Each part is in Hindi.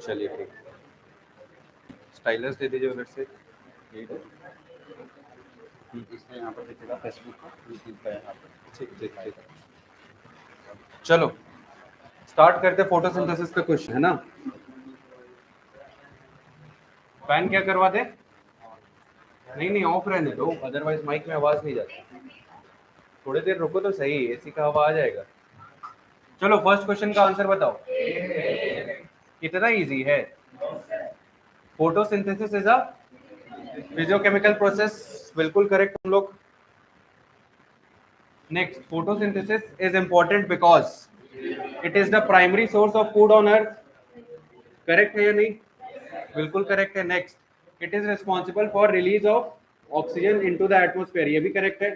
चलिए ठीक, स्टाइलस दे दीजिए उधर से। इसमें यहाँ पर दिखेगा फेसबुक का, यूट्यूब का यहाँ पर। ठीक ठीक ठीक, चलो स्टार्ट करते फोटोसिंथेसिस का क्वेश्चन है ना। फैन क्या करवा दे? नहीं ऑफ रहने दो, अदरवाइज माइक में आवाज नहीं जाती। थोड़ी देर रुको तो सही, एसी का हवा आ जाएगा। चलो फर्स्ट क्वेश्चन का आंसर बताओ। कितना इजी है। Photosynthesis is a physiochemical process, बिल्कुल करेक्ट हम लोग। Next, photosynthesis is important because it is the primary source of food on earth. Correct है या नहीं? बिल्कुल करेक्ट है। Next, it is responsible for release of oxygen into the atmosphere, ये भी करेक्ट है।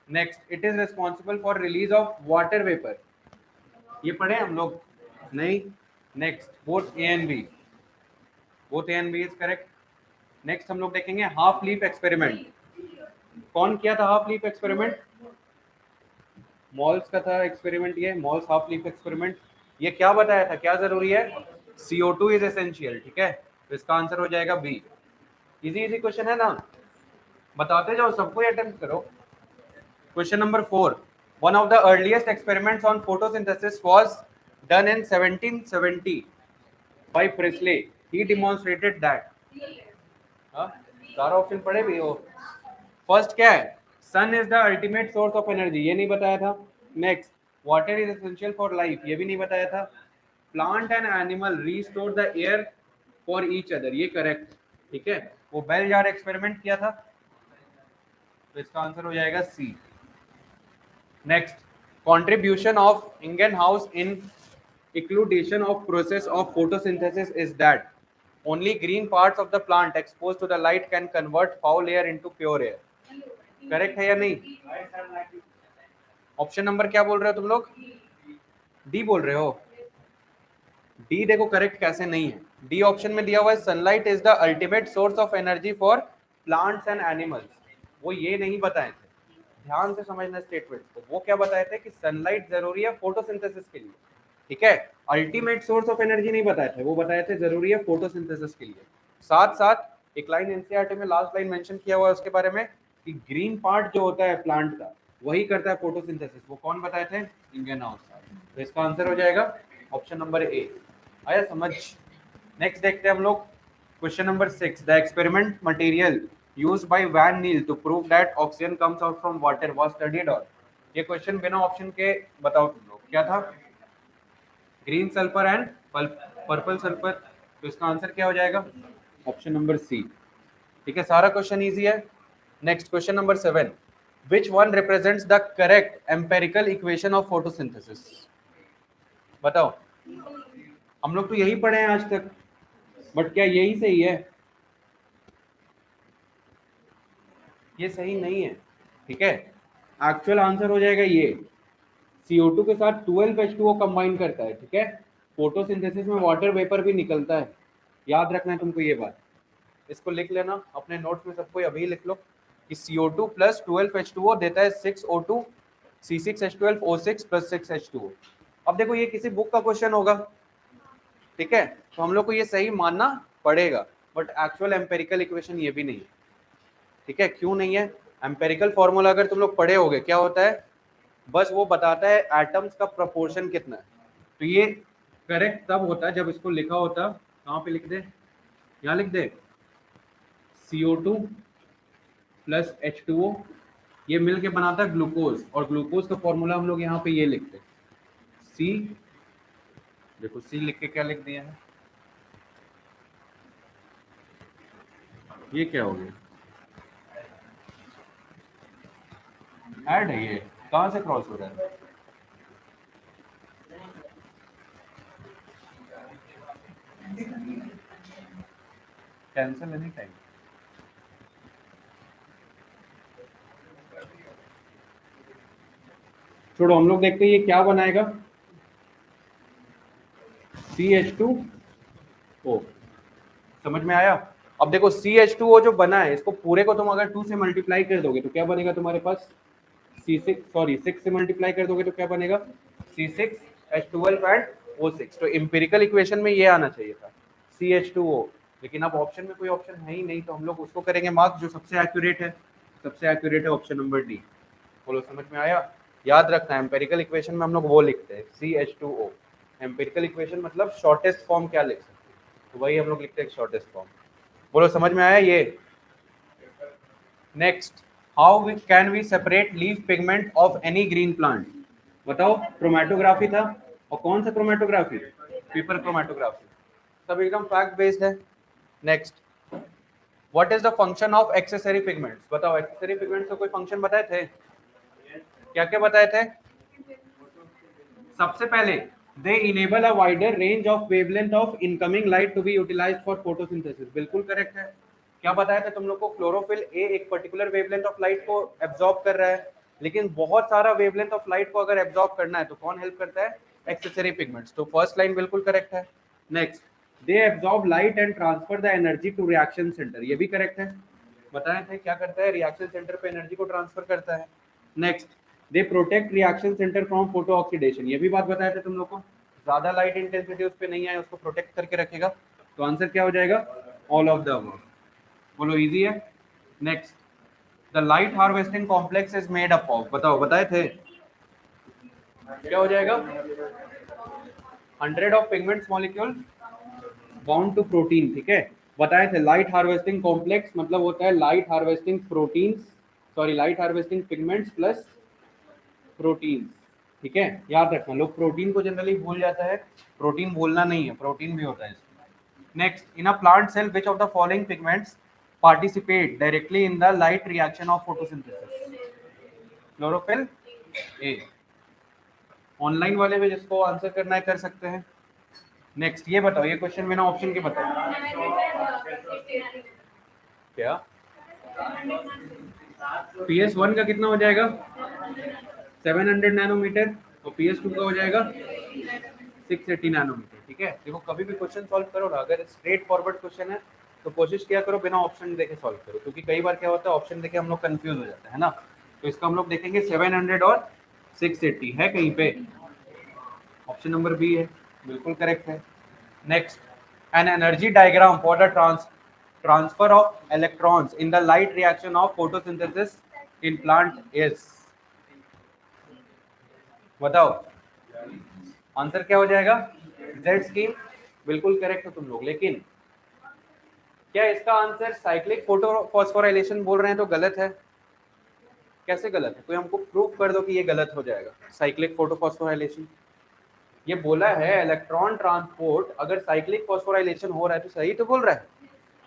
Next, it is responsible for release of water vapour, ये पढ़े हम लोग? नहीं। Next, both A and B, both A and B is correct. Next हम लोग देखेंगे हाफ लीफ एक्सपेरिमेंट। कौन किया था हाफ लीफ एक्सपेरिमेंट? मॉल्स का था एक्सपेरिमेंट, ये मॉल्स हाफ लीफ एक्सपेरिमेंट। ये क्या बताया था, क्या जरूरी है? CO2 इज एसेंशियल, ठीक है, तो इसका आंसर हो जाएगा बी। इजी इजी क्वेश्चन है ना, बताते जाओ, सबको अटेम्प्ट करो। Question number 4, one of the earliest experiments on photosynthesis was done in 1770 by Priestley, he demonstrated that. सारा ऑप्शन पढ़े भी हो। फर्स्ट क्या है? Sun is the ultimate source of energy, ये नहीं बताया था। Next, water is essential for life, ये भी नहीं बताया था। Plant and animal restore the air for each other, ये करेक्ट, ठीक है। वो बेल जार एक्सपेरिमेंट किया था, तो इसका आंसर हो जाएगा C. Next, contribution of Ingenhousz in elucidation of process of photosynthesis is that only green parts of the plant exposed to the light can convert foul air into pure air. Correct है या नहीं? ऑप्शन नंबर क्या बोल रहे हो तुम लोग? डी बोल रहे हो? डी देखो करेक्ट कैसे नहीं है। डी ऑप्शन में दिया हुआ है sunlight is the ultimate source of energy for plants and animals, वो ये नहीं बताए थे, ध्यान से समझना स्टेटमेंट को। वो क्या बताए थे कि सनलाइट जरूरी है फोटोसिंथेसिस के लिए, ठीक है। अल्टीमेट सोर्स ऑफ एनर्जी नहीं बताए थे, वो बताए थे जरूरी है फोटोसिंथेसिस के लिए। साथ साथ एक लाइन एनसीईआरटी में लास्ट लाइन मेंशन किया हुआ है उसके बारे में कि ग्रीन पार्ट जो होता है प्लांट का वही करता है फोटोसिंथेसिस, वो कौन बताए थे? इंगेनहाउस। तो इसका आंसर हो जाएगा ऑप्शन नंबर ए। आया समझ? नेक्स्ट देखते हैं हम लोग question number 6, the experiment material used by Van Niel to prove that oxygen comes out from water was studied on। ये क्वेश्चन बिना ऑप्शन के बताओ तुम लोग, क्या था? Green sulphur and purple sulphur, तो इसका आंसर क्या हो जाएगा? ऑप्शन नंबर सी, ठीक है। सारा क्वेश्चन इजी है। Next question number 7, which one represents the correct empirical equation of photosynthesis? बताओ। हम लोग तो यही पढ़े हैं आज तक, बट क्या यही सही है? ये सही नहीं है, ठीक है। एक्चुअल आंसर हो जाएगा ये, CO2 के साथ 12H2O कंबाइन करता है, ठीक है। फोटोसिंथेसिस में वाटर वेपर भी निकलता है, याद रखना है तुमको ये बात। इसको लिख लेना अपने नोट्स में, सबको अभी लिख लो कि CO2 प्लस 12H2O देता है 6O2 C6H12O6 प्लस 6H2O। अब देखो ये किसी बुक का क्वेश्चन होगा, ठीक है, तो हम लोग को ये सही मानना पड़ेगा, बट एक्चुअल एम्पेरिकल इक्वेशन ये भी नहीं है, ठीक है। क्यों नहीं है? एम्पेरिकल फॉर्मूला अगर तुम लोग पढ़े होगे, क्या होता है? बस वो बताता है एटम्स का प्रोपोर्शन कितना है। तो ये करेक्ट तब होता है जब इसको लिखा होता, कहाँ पे लिख दे? यहाँ लिख दे CO2 प्लस H2O, ये मिल के बनाता है ग्लूकोज, और ग्लूकोज का फॉर्मूला हम लोग यहाँ पे ये लिखते हैं C, देखो C लिख के क्या लिख दिया है, ये क्या हो गया? ऐड है, ये कहाँ से क्रॉस हो रहा है? Cancel any time. छोड़ो, हम लोग देखते हैं ये क्या बनाएगा। CH2O, समझ में आया? अब देखो CH2O जो बना है, इसको पूरे को तुम अगर 2 से मल्टीप्लाई कर दोगे तो क्या बनेगा तुम्हारे पास? 6 से मल्टीप्लाई कर दोगे तो क्या बनेगा? C6H12 and O6। तो एम्पिरिकल इक्वेशन में ये आना चाहिए था CH2O, लेकिन अब ऑप्शन में कोई ऑप्शन है ही नहीं, तो हम लोग उसको करेंगे मार्क जो सबसे एक्यूरेट है। सबसे एक्यूरेट है ऑप्शन नंबर डी। बोलो समझ में आया? याद रखना है एम्पिरिकल इक्वेशन में हम लोग वो लिखते हैं CH2O। एम्पिरिकल इक्वेशन मतलब शॉर्टेस्ट फॉर्म क्या लिख सकते हैं, तो वही हम लोग लिखते हैं शॉर्टेस्ट फॉर्म। बोलो समझ में आया ये? Next, how can we separate leaf pigment of any green plant? बताओ, क्रोमेटोग्राफी था, और कौन सा क्रोमेटोग्राफी? Paper chromatography. सब एकदम फैक्ट बेस्ड है। Next, what is the function of accessory pigments? बताओ, एक्सेसरी पिगमेंट्स का कोई फंक्शन बताए थे? क्या क्या बताए थे? सबसे पहले, they enable a wider range of wavelength of incoming light to be utilised for photosynthesis. बिल्कुल करेक्ट है। क्या बताया था तुम लोग को? क्लोरोफिल ए एक पर्टिकुलर वेवलेंथ ऑफ लाइट को एब्जॉर्ब कर रहा है, लेकिन बहुत सारा वेवलेंथ ऑफ लाइट को अगर एब्जॉर्ब करना है तो कौन हेल्प करता है? Accessory pigments. तो फर्स्ट लाइन बिल्कुल करेक्ट है। Next, they absorb light and transfer the energy to reaction centre. ये भी करेक्ट है। बताए थे क्या करता है? रिएक्शन सेंटर पे एनर्जी को ट्रांसफर करता है। Next, they protect reaction centre from photo oxidation. ये भी बात बताया था तुम लोग को। ज्यादा लाइट इंटेंसिटी उस पर नहीं आए उसको प्रोटेक्ट करके रखेगा। तो आंसर क्या हो जाएगा? All of the above. बोलो इजी है। Next, the light harvesting complex is made up of. बताओ, बताए थे क्या हो जाएगा? 100 of pigments molecule bound to protein. ठीक है, बताए थे लाइट हार्वेस्टिंग कॉम्प्लेक्स मतलब होता है light harvesting proteins, sorry light harvesting pigments plus proteins. ठीक है, याद रखना। लोग प्रोटीन को जनरली भूल जाता है, प्रोटीन भूलना नहीं है, प्रोटीन भी होता है इसमें। Next, in a plant cell which of the following pigments participate directly in the light reaction of photosynthesis? Chlorophyll A. Online वाले में जिसको आंसर करना है कर सकते हैं। नेक्स्ट, ये बताओ, ये क्वेश्चन बिना ऑप्शन के बताओ क्या? PS1 का कितना हो जाएगा? 700 नैनोमीटर। और PS2 का हो जाएगा 680 नैनोमीटर। ठीक है, देखो कभी भी क्वेश्चन सॉल्व करो ना, अगर स्ट्रेट फॉरवर्ड क्वेश्चन है तो कोशिश किया करो बिना ऑप्शन देखे सॉल्व करो, क्योंकि कई बार क्या होता है ऑप्शन देखे हम लोग कंफ्यूज हो जाते हैं ना। तो इसका हम लोग देखेंगे 700 और 680 है कहीं पे? ऑप्शन नंबर बी है, बिल्कुल करेक्ट है। Next, an energy diagram for the transfer of electrons in the light reaction of photosynthesis in plant is. बताओ आंसर क्या हो जाएगा? Z scheme. बिल्कुल करेक्ट हो तुम लोग, लेकिन क्या इसका आंसर साइक्लिक फोटोफॉस्फोराइलेशन बोल रहे हैं तो गलत है? कैसे गलत है? कोई हमको प्रूफ कर दो कि ये गलत हो जाएगा साइक्लिक फोटोफॉस्फोराइलेशन। ये बोला है इलेक्ट्रॉन ट्रांसपोर्ट, अगर साइक्लिक फॉस्फोराइलेशन हो रहा है तो सही तो बोल रहा है,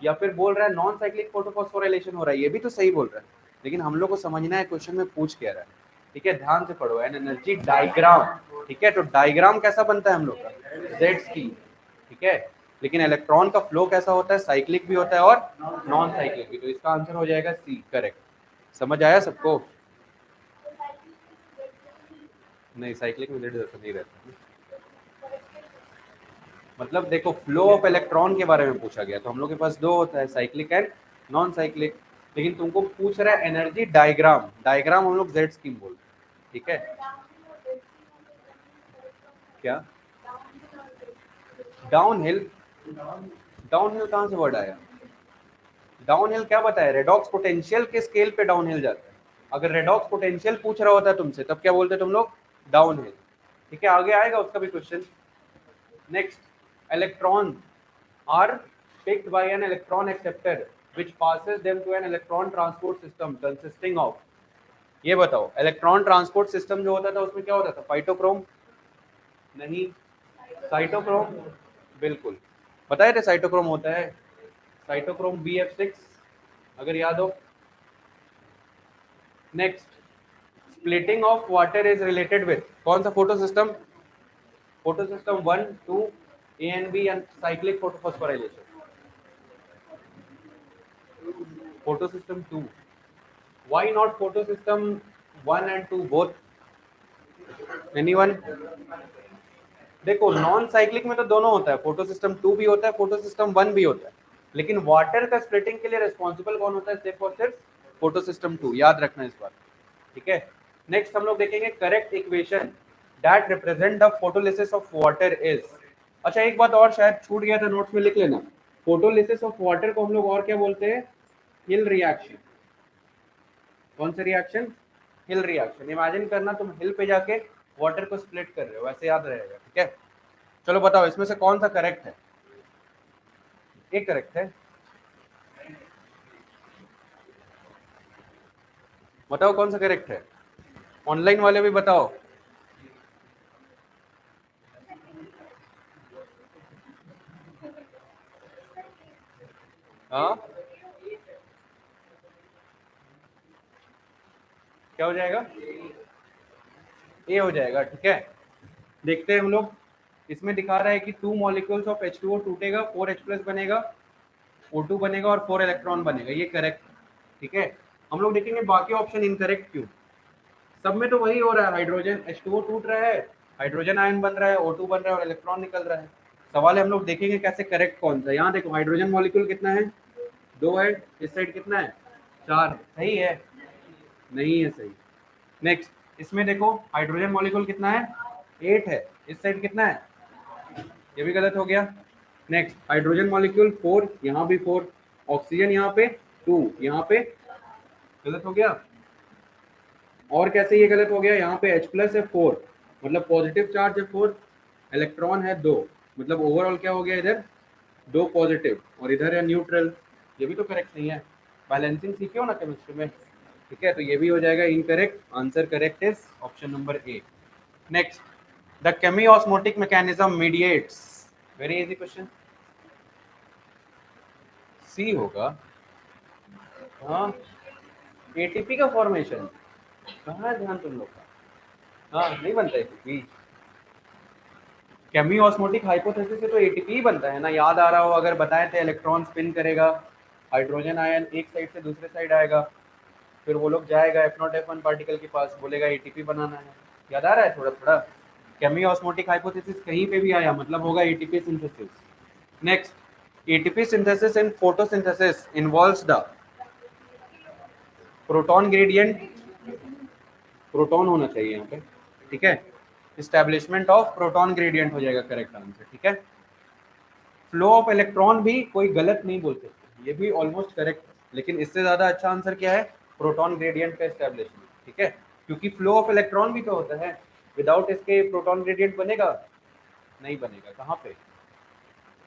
या फिर बोल रहा है नॉन साइक्लिक फोटोफॉस्फोराइलेशन हो रहा है, ये भी तो सही बोल रहा है। लेकिन हम लोग को समझना है क्वेश्चन में पूछ क्या रहा है। ठीक है, ध्यान से पढ़ो, एन एनर्जी डायग्राम। ठीक है, तो डायग्राम कैसा बनता है हम लोग का? Z scheme. ठीक है, लेकिन इलेक्ट्रॉन का फ्लो कैसा होता है? साइक्लिक भी होता है और नॉन साइक्लिक भी। तो इसका आंसर हो जाएगा सी, करेक्ट। समझ आया सबको? नहीं, साइक्लिक में जेड जैसा नहीं रहता। मतलब देखो, फ्लो ऑफ इलेक्ट्रॉन के बारे में पूछा गया, तो हम लोग के पास दो होता है, साइक्लिक एंड नॉन साइक्लिक। लेकिन तुमको पूछ रहा है एनर्जी डायग्राम, डायग्राम हम लोग जेड स्कीम बोल रहे हैं। ठीक है, क्या डाउन हिल? डाउन हिल कहाँ से वर्ड आया? डाउन हिल क्या बताया? रेडॉक्स पोटेंशियल के स्केल पे डाउन हिल जाता है। अगर रेडॉक्स पोटेंशियल पूछ रहा होता है तुमसे तब क्या बोलते तुम लोग? Down hill. ठीक है, आगे आएगा उसका भी question. Next, electron are picked by an electron acceptor which passes them to an electron transport system consisting of। ये बताओ, इलेक्ट्रॉन ट्रांसपोर्ट सिस्टम जो होता था उसमें क्या होता था? फाइटोक्रोम? नहीं, साइटोक्रोम। बिल्कुल बताए थे साइटोक्रोम होता है, साइटोक्रोम BF6 अगर याद हो। Next, splitting of water is related with कौन सा photo system? Photo system 1, 2, A and B and cyclic photophosphorylation। Photo system 2। Why not photo system 1 and 2 both? Anyone? देखो, नॉन साइक्लिक में तो दोनों होता है, फोटो सिस्टम 2 भी होता है, फोटो सिस्टम 1 भी होता है, लेकिन वाटर का स्प्लिटिंग के लिए रिस्पॉन्सिबल कौन होता है? सिर्फ और सिर्फ फोटो सिस्टम 2। याद रखना इस बात। ठीक है, नेक्स्ट हम लोग देखेंगे correct equation that represent the photolysis of water is. अच्छा एक बात और शायद छूट गया था, नोट्स में लिख लेना। फोटोलिसिस ऑफ वाटर को हम लोग और क्या बोलते हैं? हिल रिएक्शन। कौन सा रिएक्शन? हिल रिएक्शन। इमेजिन करना तुम हिल पे जाके वाटर को स्प्लिट कर रहे हो, वैसे याद रहेगा। ठीक है, चलो बताओ इसमें से कौन सा करेक्ट है? एक करेक्ट है, बताओ कौन सा करेक्ट है? ऑनलाइन वाले भी बताओ। हाँ क्या हो जाएगा? ए हो जाएगा। ठीक है, देखते हैं हम लोग। इसमें दिखा रहा है कि 2 मॉलिक्यूल्स ऑफ H2O टूटेगा, 4H+ बनेगा, O2 बनेगा और 4 इलेक्ट्रॉन बनेगा, ये करेक्ट। ठीक है, हम लोग देखेंगे बाकी ऑप्शन इनकरेक्ट क्यों। सब में तो वही हो रहा है, हाइड्रोजन H2O टूट रहा है, हाइड्रोजन आयन बन रहा है, O2 बन रहा है और इलेक्ट्रॉन निकल रहा है। सवाल है हम लोग देखेंगे कैसे करेक्ट कौन सा। यहाँ देखो हाइड्रोजन मॉलिक्यूल कितना है? 2 है। इस साइड कितना है? 4। सही है? नहीं है सही। नेक्स्ट इसमें देखो हाइड्रोजन मॉलिक्यूल कितना है? 8 है। इस साइड कितना है? ये भी गलत हो गया। नेक्स्ट हाइड्रोजन मॉलिक्यूल 4, यहाँ भी 4। ऑक्सीजन यहाँ पे 2, यहाँ पे गलत हो गया। और कैसे ये गलत हो गया? यहाँ पे H+ है 4, मतलब पॉजिटिव चार्ज है 4, इलेक्ट्रॉन है 2, मतलब ओवरऑल क्या हो गया इधर? 2 पॉजिटिव, और इधर है न्यूट्रल। ये भी तो करेक्ट नहीं है। बैलेंसिंग सीखे हो ना केमिस्ट्री में। ठीक है, तो ये भी हो जाएगा incorrect. Answer correct is option number A. Next, the chemiosmotic mechanism mediates. Very easy question, C होगा। हाँ, एटीपी का फॉर्मेशन कहाँ है ध्यान तुम लोग का? हाँ नहीं बनता एटीपी। केमियोस्मोटिक हाइपोथेसिस से तो एटीपी ही बनता है ना, याद आ रहा हो अगर बताए थे इलेक्ट्रॉन स्पिन करेगा, हाइड्रोजन आयन एक साइड से दूसरे साइड आएगा, फिर वो लोग जाएगा F0 F1 पार्टिकल के पास, बोलेगा एटीपी बनाना है। याद आ रहा है थोड़ा थोड़ा? केमियोस्मोटिक हाइपोथेसिस कहीं पे भी आया मतलब होगा ATP synthesis. Next, ATP synthesis in photosynthesis involves the proton gradient. Proton होना चाहिए यहाँ पे। ठीक है, इस्टेब्लिशमेंट ऑफ प्रोटॉन ग्रेडियंट हो जाएगा करेक्ट आंसर। ठीक है, फ्लो ऑफ इलेक्ट्रॉन भी कोई गलत नहीं बोल सकते, ये भी ऑलमोस्ट करेक्ट है, लेकिन इससे ज्यादा अच्छा आंसर क्या है? प्रोटॉन ग्रेडियंट का एस्टेब्लिशमेंट। ठीक है, क्योंकि फ्लो ऑफ इलेक्ट्रॉन भी तो होता है, विदाउट इसके प्रोटॉन ग्रेडियंट बनेगा? नहीं बनेगा। कहाँ पे?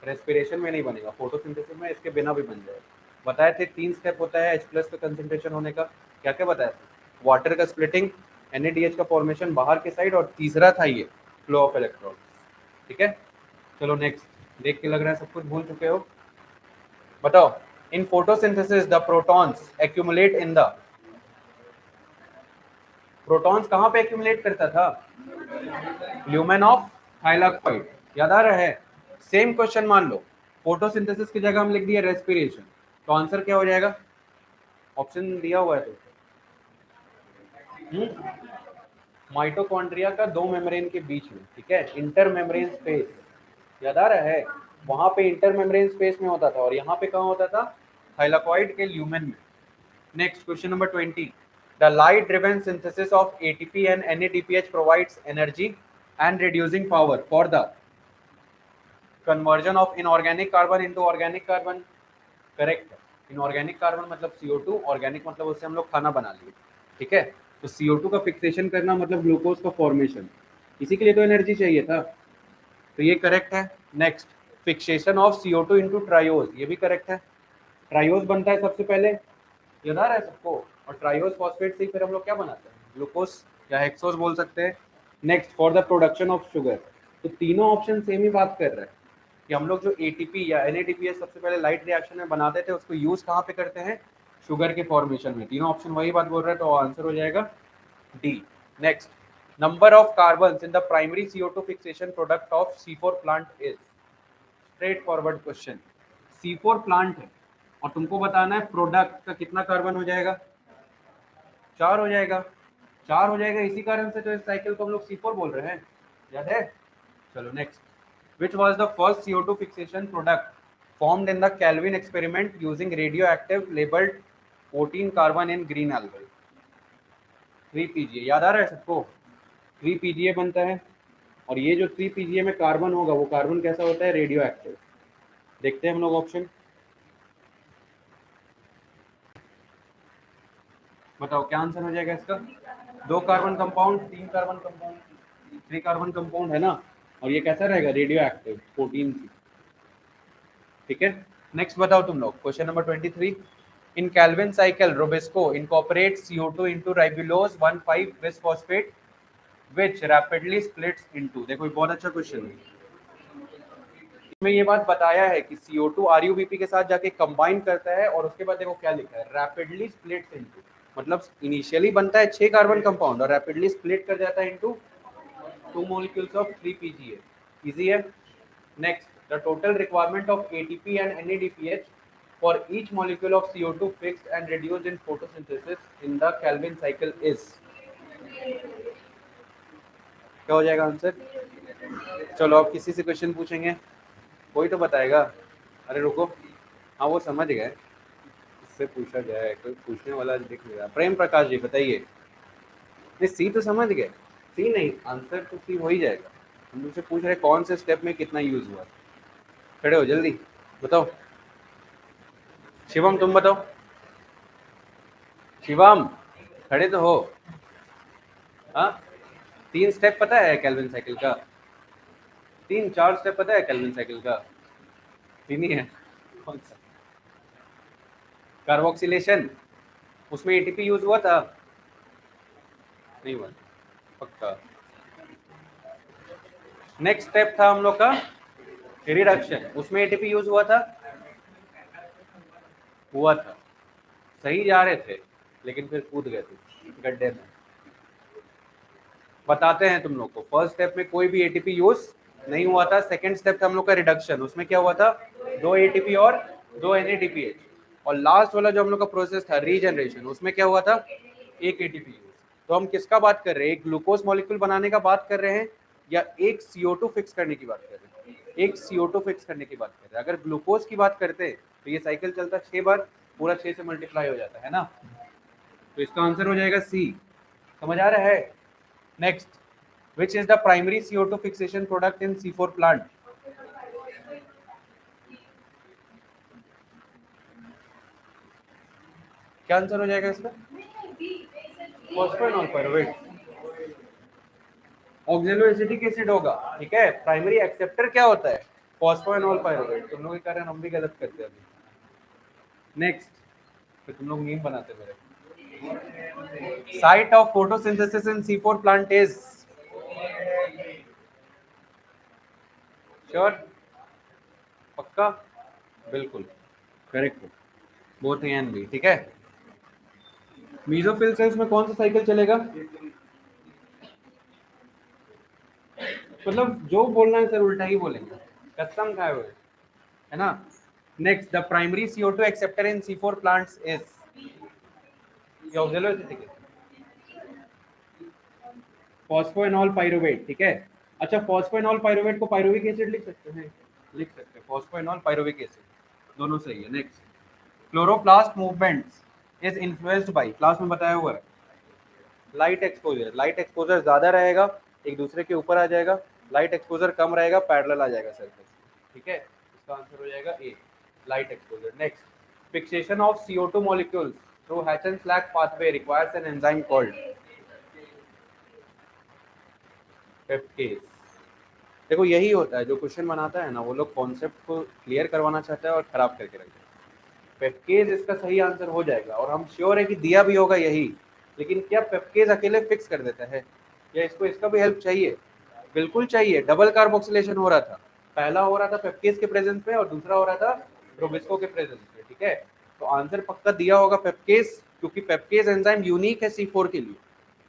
रेस्पिरेशन में नहीं बनेगा, फोटोसिंथेसिस में इसके बिना भी बन जाएगा। बताए थे 3 स्टेप होता है H+ का कंसंट्रेशन होने का। क्या क्या बताया था? वाटर का स्प्लिटिंग, NADH का फॉर्मेशन बाहर के साइड, और तीसरा था ये फ्लो ऑफ इलेक्ट्रॉन। ठीक है, चलो नेक्स्ट। देख के लग रहा है सब कुछ भूल चुके हो। बताओ, in photosynthesis the protons accumulate in the. Protons कहाँ पे एक्यूमुलेट करता था? Lumen of thylakoid. याद आ रहा है? सेम क्वेश्चन मान लो, फोटोसिंथेसिस की जगह हम लिख दिया रेस्पिरेशन, तो आंसर क्या हो जाएगा? ऑप्शन दिया हुआ है तो माइटोकॉन्ड्रिया का 2 मेम्ब्रेन के बीच में। ठीक है, इंटर मेम्ब्रेन स्पेस। याद आ रहा है? वहां पे इंटर मेम्ब्रेन स्पेस में होता था, और यहाँ पे कहाँ होता था? थाइलाकॉइड के ल्यूमेन में। Next question number 20, the light driven synthesis of ATP and NADPH provides energy and reducing power for the conversion of inorganic carbon into organic carbon। Correct है। इनऑर्गेनिक कार्बन मतलब CO2, ऑर्गेनिक मतलब उससे हम लोग खाना बना लिए। ठीक है, तो CO2 का फिक्सेशन करना मतलब ग्लूकोज का फॉर्मेशन, इसी के लिए तो एनर्जी चाहिए था, तो ये करेक्ट है। Next, fixation of CO2 into triose, ये भी करेक्ट है। ट्रायोज बनता है सबसे पहले, याद आ रहा है सबको? और ट्रायोज फॉस्फेट से ही फिर हम लोग क्या बनाते हैं? ग्लूकोज या हेक्सोज बोल सकते हैं। Next, for the production of sugar. तो तीनों ऑप्शन सेम ही बात कर रहे हैं कि हम लोग जो ATP या NADPH सबसे पहले लाइट रिएक्शन में बनाते थे, उसको यूज कहाँ पे करते हैं? शुगर के फॉर्मेशन में। तीनों ऑप्शन वही बात बोल रहे हैं, तो आंसर हो जाएगा D. Next, number of carbon in the primary CO2 fixation product of C4 plant is. Straight forward question, C4 plant है और तुमको बताना है प्रोडक्ट का कितना कार्बन हो जाएगा? 4 हो जाएगा। 4 हो जाएगा, इसी कारण से तो इस साइकिल को हम लोग C4 बोल रहे हैं। याद है? चलो next, which was the first CO2 fixation product formed in the Kelvin experiment using radioactive labeled 14 carbon in green algal। 3 कीजिए, याद आ रहा है सबको? 3 पीजीए बनता है, और ये जो 3 पीजीए में कार्बन होगा वो कार्बन कैसा होता है, रेडियो एक्टिव। देखते हैं हम लोग ऑप्शन, बताओ क्या आंसर हो जाएगा इसका। 2 carbon compound, 3 carbon compound, 3 carbon compound है ना, और ये कैसा रहेगा, रेडियो एक्टिव 14C। ठीक है, नेक्स्ट बताओ तुम लोग, question number 23। In Calvin cycle RuBisCO incorporate CO2 into ribulose 1,5 bisphosphate which rapidly splits into, देखो ये बहुत अच्छा क्वेश्चन है। इसमें ये बात बताया है कि CO2 RuBP के साथ जाके कंबाइन करता है, और उसके बाद देखो क्या लिखा है, रैपिडली स्प्लिट्स इनटू, मतलब इनिशियली बनता है 6 कार्बन कंपाउंड और रैपिडली स्प्लिट कर जाता है into 2 molecules of 3 PGA। Easy है। Next, the total requirement of ATP and NADPH for each molecule of CO2 fixed and reduced in photosynthesis in the Calvin cycle is, क्या हो जाएगा आंसर। चलो अब किसी से क्वेश्चन पूछेंगे, कोई तो बताएगा। अरे रुको, हाँ वो समझ गए, इससे पूछा जाए, कोई पूछने वाला दिख नहीं रहा। प्रेम प्रकाश जी बताइए। नहीं, सी तो समझ गए, सी नहीं, आंसर तो सी हो ही जाएगा। हम मुझसे पूछ रहे कौन से स्टेप में कितना यूज हुआ। खड़े हो जल्दी बताओ। शिवम तुम बताओ, शिवम खड़े तो हो। हाँ, 3 स्टेप पता है कैल्विन साइकिल का, 3-4 स्टेप पता है कैल्विन साइकिल का, तीन ही है। कौन सा, कार्बोक्सिलेशन, उसमें एटीपी यूज हुआ था, नहीं हुआ पक्का। नेक्स्ट स्टेप था हम लोग का रिडक्शन, उसमें एटीपी यूज हुआ था, हुआ था। सही जा रहे थे लेकिन फिर कूद गए थे गड्ढे में। बताते हैं तुम लोग को, फर्स्ट स्टेप में कोई भी एटीपी यूज नहीं हुआ था। सेकंड स्टेप था हम लोग का रिडक्शन, उसमें क्या हुआ था, 2 एटीपी और 2 NADPH। और लास्ट वाला जो हम लोग का प्रोसेस था रीजनरेशन, उसमें क्या हुआ था, 1 एटीपी यूज। तो हम किसका बात कर रहे हैं, एक ग्लूकोज मॉलिक्यूल बनाने का बात कर रहे हैं या एक CO2 फिक्स करने की बात कर रहे हैं, एक CO2 फिक्स करने की बात कर रहे हैं। अगर ग्लूकोज की बात करते तो ये साइकिल चलता 6 बार, पूरा 6 से मल्टीप्लाई हो जाता है ना, तो इसका आंसर हो जाएगा सी। समझ आ रहा है। Next, which is the primary CO2 fixation product in C4 plant? क्या आंसर हो जाएगा इसका, फॉस्फोइनॉल पायरुवेट, ऑक्सैलोएसिटिक एसिड होगा। ठीक है, प्राइमरी एक्सेप्टर क्या होता है, फॉस्फोइनॉल पायरुवेट। तुम लोग के कारण हम भी गलत करते हैं अभी। नेक्स्ट, फिर तुम लोग मीम बनाते मेरे। Site of photosynthesis in C4 plant is, sure, पक्का, बिल्कुल करेक्ट हो, बोथ ए एंड बी। ठीक है, मीजोफिल सेल्स में कौन सा साइकिल चलेगा, मतलब जो बोलना है सर उल्टा ही बोलेंगे, कसम खाए हुए, है ना। Next, the primary CO2 acceptor in C4 plants is, ये ऑक्सैलोएसिटिक है, फॉस्फोएनॉल पाइरुवेट। ठीक है, अच्छा फॉस्फोएनॉल पाइरुवेट को पाइरुविक एसिड लिख सकते हैं, लिख सकते हैं, फॉस्फोएनॉल पाइरुविक एसिड, दोनों सही है। Next, chloroplast movements is influenced by, class में बताया हुआ है, लाइट एक्सपोजर। लाइट एक्सपोजर ज्यादा रहेगा, एक दूसरे के ऊपर आ जाएगा, लाइट एक्सपोजर कम रहेगा, पैरेलल आ जाएगा सरफेस। ठीक है, इसका आंसर हो जाएगा A, light exposure. Next, fixation of CO2 molecules through Hatch-Slack pathway requires an enzyme called PEPcase. देखो यही होता है, जो क्वेश्चन बनाता है ना वो लोग कॉन्सेप्ट को क्लियर करवाना चाहता है और खराब करके रखता है। पेप्टेज इसका सही आंसर हो जाएगा, और हम श्योर है कि दिया भी होगा यही, लेकिन क्या पेप्टेज अकेले फिक्स कर देता है, या इसको इसका भी हेल्प चाहिए, बिल्कुल चाहिए। डबल कार्बोक्सिलेशन हो रहा था, पहला हो रहा था पेप्टेज के प्रेजेंस में और दूसरा हो रहा था रोबिस्को के प्रेजेंस में। ठीक है, तो आंसर पक्का दिया होगा पेप्टेज, क्योंकि पेप्टेज एंजाइम यूनिक है C4 के लिए,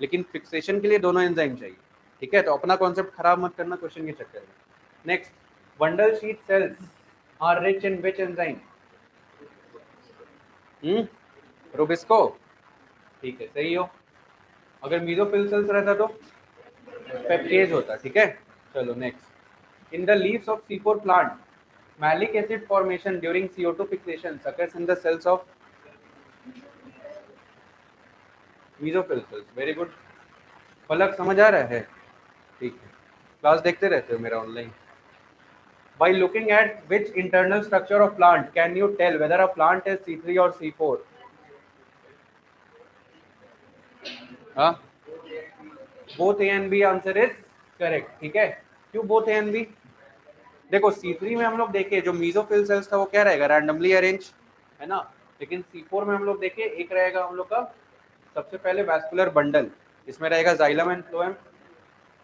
लेकिन फिक्सेशन के लिए दोनों एंजाइम चाहिए। ठीक है, तो अपना कॉन्सेप्ट खराब मत करना क्वेश्चन के चक्कर में। Next, bundle sheath cells are rich in which enzyme, RuBisCO. ठीक है, सही हो। अगर मीजोफिल सेल्स रहता तो पेप्टेज होता। ठीक है, चलो next, in the leaves of C4 plant malic acid formation during CO2 fixation occurs in the cells of mesophyll cells. Very good, Palak समझ आ रहा है। ठीक है, क्लास देखते रहते हो मेरा online? By looking at which internal structure of plant can you tell whether a plant is C3 or C4? हाँ, both A and B answer is correct. ठीक है, क्यों both A and B? देखो C3 में हम लोग देखे जो मीजोफिल सेल्स था वो क्या रहेगा, रैंडमली अरेंज, है ना। लेकिन C4 में हम लोग देखे एक रहेगा हम लोग का सबसे पहले वैस्कुलर बंडल, इसमें रहेगा जाइलम एंड फ्लोएम,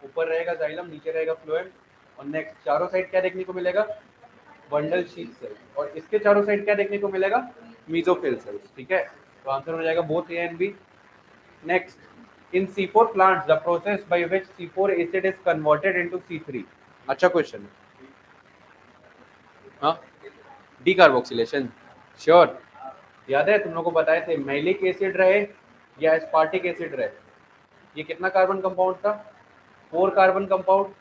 ऊपर रहेगा जाइलम, नीचे रहेगा फ्लोएम, और नेक्स्ट चारों साइड क्या देखने को मिलेगा, बंडल शीट सेल, और इसके चारों साइड क्या देखने को मिलेगा, मीजोफिल सेल्स। ठीक है, तो आंसर हो जाएगा both A and B. Next, in C4 plants the process by which C4 acid is converted into C3। अच्छा क्वेश्चन है। हाँ, डीकार्बोक्सिलेशन, श्योर, याद है तुम लोगों को बताए थे मैलिक एसिड रहे या एस्पार्टिक एसिड रहे, ये कितना कार्बन कंपाउंड था, 4 कार्बन कंपाउंड।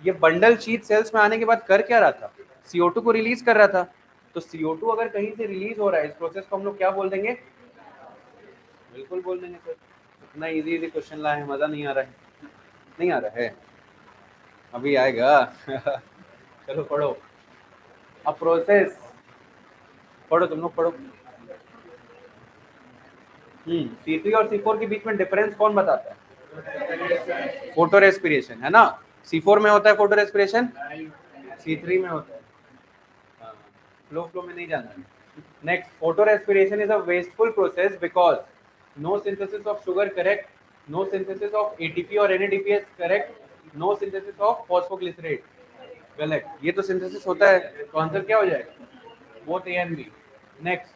ये बंडल शीट सेल्स में आने के बाद कर क्या रहा था, CO2 को रिलीज कर रहा था। तो CO2 अगर कहीं से रिलीज हो रहा है, इस प्रोसेस को हम लोग क्या बोल देंगे, बिल्कुल बोल देंगे सर। इतना इजी इजी क्वेश्चन लाए हैं, मजा नहीं आ रहा है, नहीं आ रहा है, अभी आएगा चलो पढ़ो, अब प्रोसेस पढ़ो, तुम लोग पढ़ो। C3 और C4 के बीच में डिफरेंस कौन बताता है, फोटो रेस्पिरेशन, है ना। C4 में होता है फोटो रेस्पिरेशन, C3 में होता है, फ्लो फ्लो में नहीं जाना है। Next, photo respiration is a wasteful process because no synthesis of sugar, correct, no synthesis of ATP और NADPH, correct, no synthesis of phosphoglycerate, गलत, ये तो सिंथेसिस होता है, तो आंसर क्या हो जाएगा, both A and B। Next,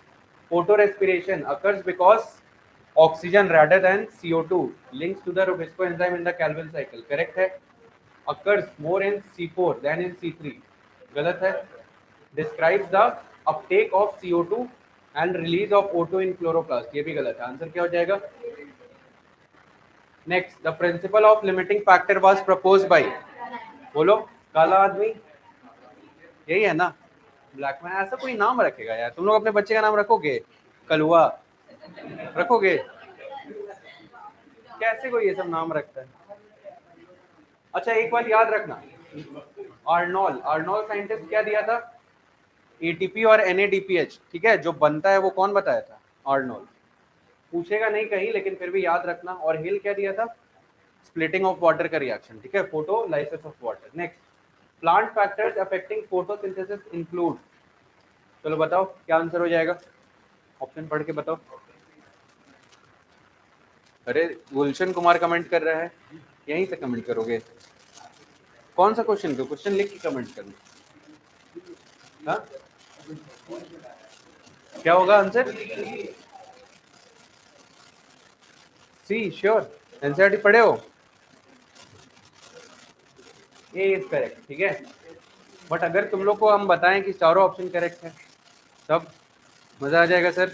photo respiration occurs because oxygen rather than CO2 links to the Rubisco enzyme in the Calvin cycle, correct है, occurs more in C4 than in C3, गलत है, describes the uptake of CO2 and release of O2 in chloroplast, ये भी गलत है, आंसर क्या हो जाएगा। Next, the principle of limiting factor was proposed by, बोलो, काला आदमी, यही है ना, ब्लैक मैन, ऐसा कोई नाम रखेगा यार, तुम लोग अपने बच्चे का नाम रखोगे, कलुआ रखोगे, कैसे कोई ये सब नाम रखता है। अच्छा एक बात याद रखना, आर्नोल्ड साइंटिस्ट क्या दिया था, ATP और NADPH, ठीक है, जो बनता है वो कौन बताया था, आर्नोल्ड, पूछेगा नहीं कहीं लेकिन फिर भी याद रखना। और हिल क्या दिया था, स्प्लिटिंग ऑफ वाटर का रिएक्शन, ठीक है, photolysis of water. Next, plant factors affecting photosynthesis include, चलो बताओ क्या आंसर हो जाएगा, ऑप्शन पढ़ के बताओ। अरे गुलशन कुमार कमेंट कर रहा है, यहीं से कमेंट करोगे, कौन सा क्वेश्चन को, क्वेश्चन लिख के कमेंट करना। हाँ, क्या होगा आंसर, सी, श्योर, एनसीईआरटी पढ़े हो, ए इज करेक्ट, ठीक है। बट अगर तुम लोग को हम बताएं कि चारों ऑप्शन करेक्ट है तब मजा आ जाएगा सर,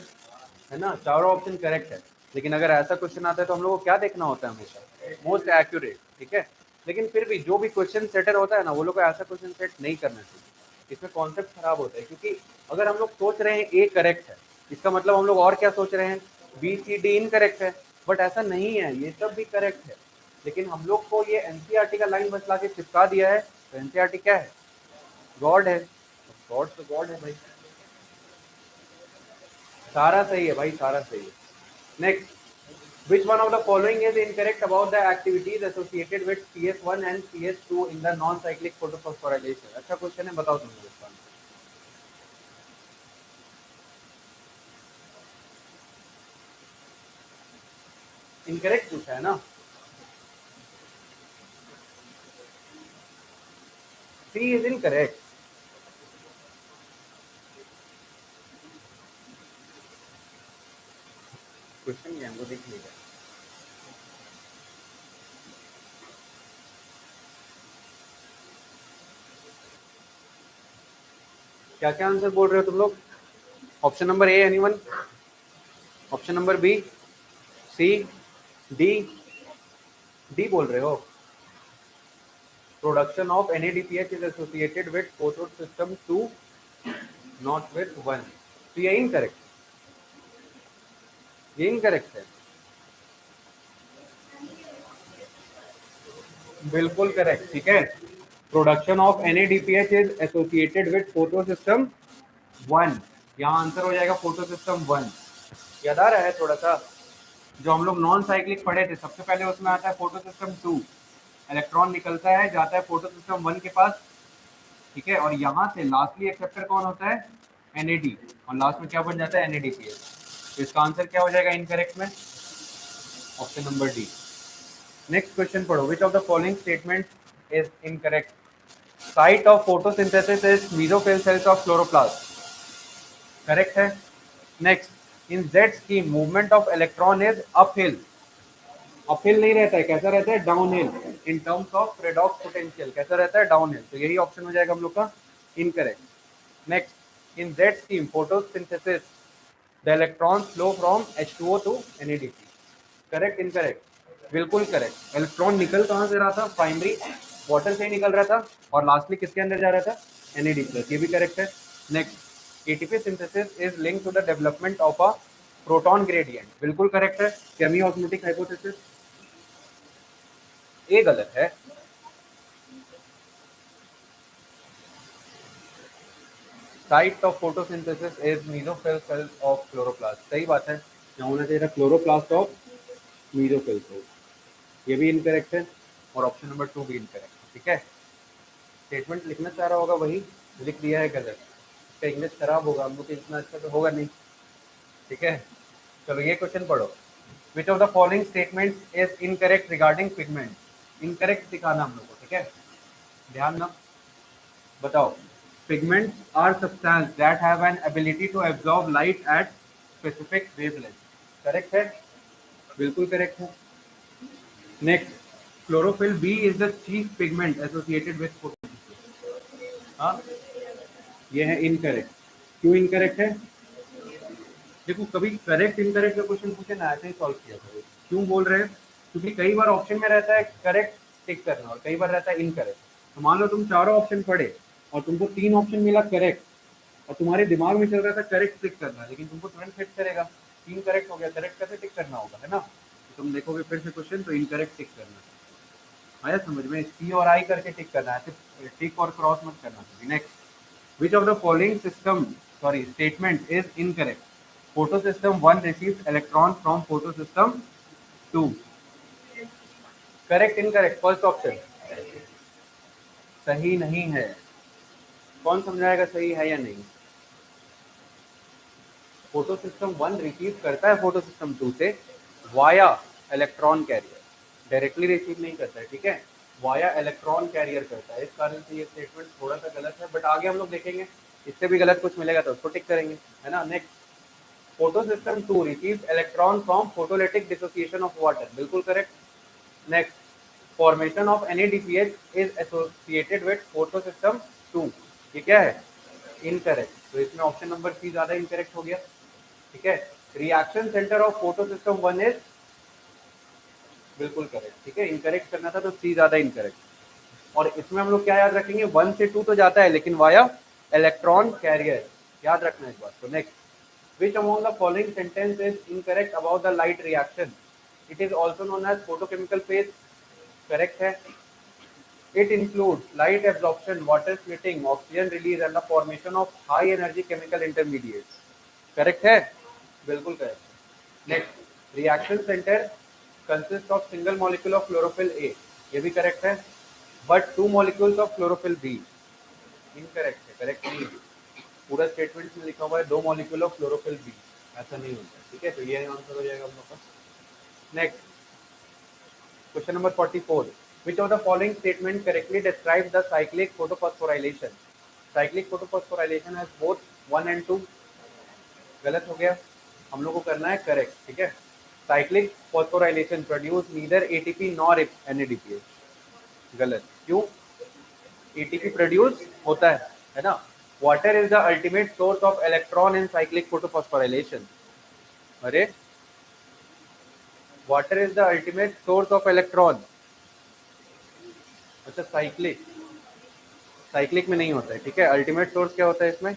है ना, चारों ऑप्शन करेक्ट है। लेकिन अगर ऐसा क्वेश्चन आता है तो हम लोग को क्या देखना होता है, हमेशा मोस्ट एक्यूरेट, ठीक है। लेकिन फिर भी जो भी क्वेश्चन सेटर होता है ना, वो लोग को ऐसा क्वेश्चन सेट नहीं करना चाहिए, इसमें कॉन्सेप्ट खराब होता है। क्योंकि अगर हम लोग सोच रहे हैं ए करेक्ट है, इसका मतलब हम लोग और क्या सोच रहे हैं, BCD इनकरेक्ट है, बट ऐसा नहीं है, ये सब भी करेक्ट है। लेकिन हम लोग को ये एनसीईआरटी का लाइन बस ला के चिपका दिया है, तो एनसीईआरटी क्या है, गॉड है, गॉड तो गॉड है भाई, सारा सही है भाई, सारा सही है। Next, which one of the following is incorrect about the activities associated with CS1 and CS2 in the non-cyclic photophosphorylation? अच्छा क्वेश्चन है, बताओ तुम लोग इसका इनकरेक्ट पूछा है ना, C is incorrect। क्वेश्चन ये हमको देख लीजिए, क्या क्या आंसर बोल रहे हो तुम लोग, option number A anyone, option number B, C, D, D बोल रहे हो, production of NADPH is associated with photo system 2 not with 1, तो ये इनकरेक्ट, ये इनकरेक्ट है। बिल्कुल करेक्ट, ठीक है। Production of NADPH is associated with photo system 1। यहाँ आंसर हो जाएगा फोटो सिस्टम 1। याद आ रहा है थोड़ा सा? जो हम लोग नॉन साइक्लिक पढ़े थे, सबसे पहले उसमें आता है फोटो सिस्टम 2, इलेक्ट्रॉन निकलता है जाता है फोटो सिस्टम 1 के पास, ठीक है। और यहाँ से लास्टली एक्सेप्टर कौन होता है? NAD, और लास्ट में क्या बन जाता है? NADPH। तो इसका आंसर क्या हो जाएगा इनकरेक्ट में? Option number D. Next question पढ़ो, which of the following statement is incorrect? Site of photosynthesis is mesophyll cells of chloroplast, correct है। Next, in Z scheme movement of electron is uphill, uphill नहीं रहता है, कैसा रहता है? Downhill. In terms of redox potential कैसा रहता है? डाउनहिल। तो यही ऑप्शन हो जाएगा हम लोग का incorrect. Next, in Z scheme photosynthesis the electron flow from H2O to NADP, correct incorrect? बिल्कुल करेक्ट। इलेक्ट्रॉन निकल कहाँ से रहा था? प्राइमरी वाटर से ही निकल रहा था, और लास्टली किसके अंदर जा रहा था? NAD+, ये भी करेक्ट है। Next, ATP synthesis is linked to the development of a proton gradient, बिल्कुल करेक्ट है। सेमी ऑस्मोटिक हाइपोथेसिस, ये गलत है। Site of photosynthesis is mesophyll cells of chloroplast, सही बात है। यहाँ होना चाहिए था क्लोरोप्लास्ट ऑफ मेसोफिल सेल्स, ये भी इनकरेक्ट है। और ऑप्शन नंबर 2 भी इनकरेक्ट है, ठीक है। स्टेटमेंट लिखना चाह रहा होगा वही लिख दिया है गलत, इसका इंग्लिश खराब होगा, हम लोग इतना अच्छा तो होगा नहीं, ठीक है। चलो ये क्वेश्चन पढ़ो, which of the following statement is incorrect regarding pigment? Incorrect दिखाना हम लोग को, ठीक है, ध्यान ना। बताओ, pigments are substances that have an ability to absorb light at specific wavelength, correct है, बिल्कुल करेक्ट है। Next, chlorophyll B is the chief pigment associated with photosynthesis, हाँ ये है इनकरेक्ट। क्यों इनकरेक्ट है? देखो, कभी करेक्ट इनकरेक्ट का क्वेश्चन पूछे ना, ऐसे ही सॉल्व किया करो। क्यों बोल रहे हैं? क्योंकि कई बार ऑप्शन में रहता है करेक्ट टिक करना, और कई बार रहता है इनकरेक्ट। तो मान लो तुम चारों ऑप्शन पढ़े और तुमको 3 ऑप्शन मिला करेक्ट, और तुम्हारे दिमाग में चल रहा था करेक्ट टिक करना, लेकिन तुमको तुरंत हिट करेगा 3 करेक्ट हो गया, करेक्ट कैसे टिक करना होगा, है ना? तो तुम देखोगे फिर से क्वेश्चन, तो इनकरेक्ट टिक करना, आया समझ में? सी और आई करके टिक करना है, सिर्फ टिक और क्रॉस मत करना। Next, which of the following statement is incorrect? Photosystem 1 receives electron from photosystem 2, correct incorrect? First option सही नहीं है, कौन समझाएगा सही है या नहीं? फोटोसिस्टम 1 रिसीव करता है फोटोसिस्टम 2 से via electron carrier, directly receive नहीं करता है, ठीक है, वाया इलेक्ट्रॉन कैरियर करता है। इस कारण से ये स्टेटमेंट थोड़ा सा गलत है, बट आगे हम लोग देखेंगे इससे भी गलत कुछ मिलेगा तो उसको टिक करेंगे, है ना। Next, photosystem 2 receive electron from photolytic dissociation of water, बिल्कुल correct. Next, formation of NADPH is associated with photosystem 2, ये क्या है? इनकरेक्ट। तो इसमें ऑप्शन नंबर सी ज्यादा इनकरेक्ट हो गया, ठीक है। Reaction centre of photosystem 1 is बिल्कुल करेक्ट, ठीक है, इनकरेक्ट करना था तो सी ज्यादा इनकरेक्ट। और इसमें हम लोग क्या याद रखेंगे? 1 से 2 तो जाता है, लेकिन वाया इलेक्ट्रॉन कैरियर, याद रखना इस बात को। Next, which among the following sentence is incorrect about the light reaction? It is also known as photochemical phase, correct है। It includes light absorption, water splitting, oxygen release and the formation of high energy chemical intermediates, correct है, बिल्कुल correct. Next, reaction centre consist of single molecule of chlorophyll A, ये भी करेक्ट है, but 2 molecules of chlorophyll B, incorrect है, करेक्ट नहीं है। पूरा स्टेटमेंट में लिखा हुआ है 2 मॉलिक्यूल ऑफ क्लोरोफिल बी, ऐसा नहीं होता, ठीक है। तो ये आंसर हो जाएगा हम लोग का। Next, question number 44, which of the following statement correctly describes the cyclic photophosphorylation? cyclic photophosphorylation has both 1 and 2, गलत हो गया, हम लोग को करना है करेक्ट, ठीक है। cyclic phosphorylation produce neither ATP nor NADPH, गलत, क्यों? ATP प्रोड्यूस होता है ना। Water is the ultimate source of electron in cyclic photophosphorylation, अरे water is the ultimate source of electron, अच्छा साइक्लिक, साइक्लिक में नहीं होता है, ठीक है। अल्टीमेट सोर्स क्या होता है इसमें?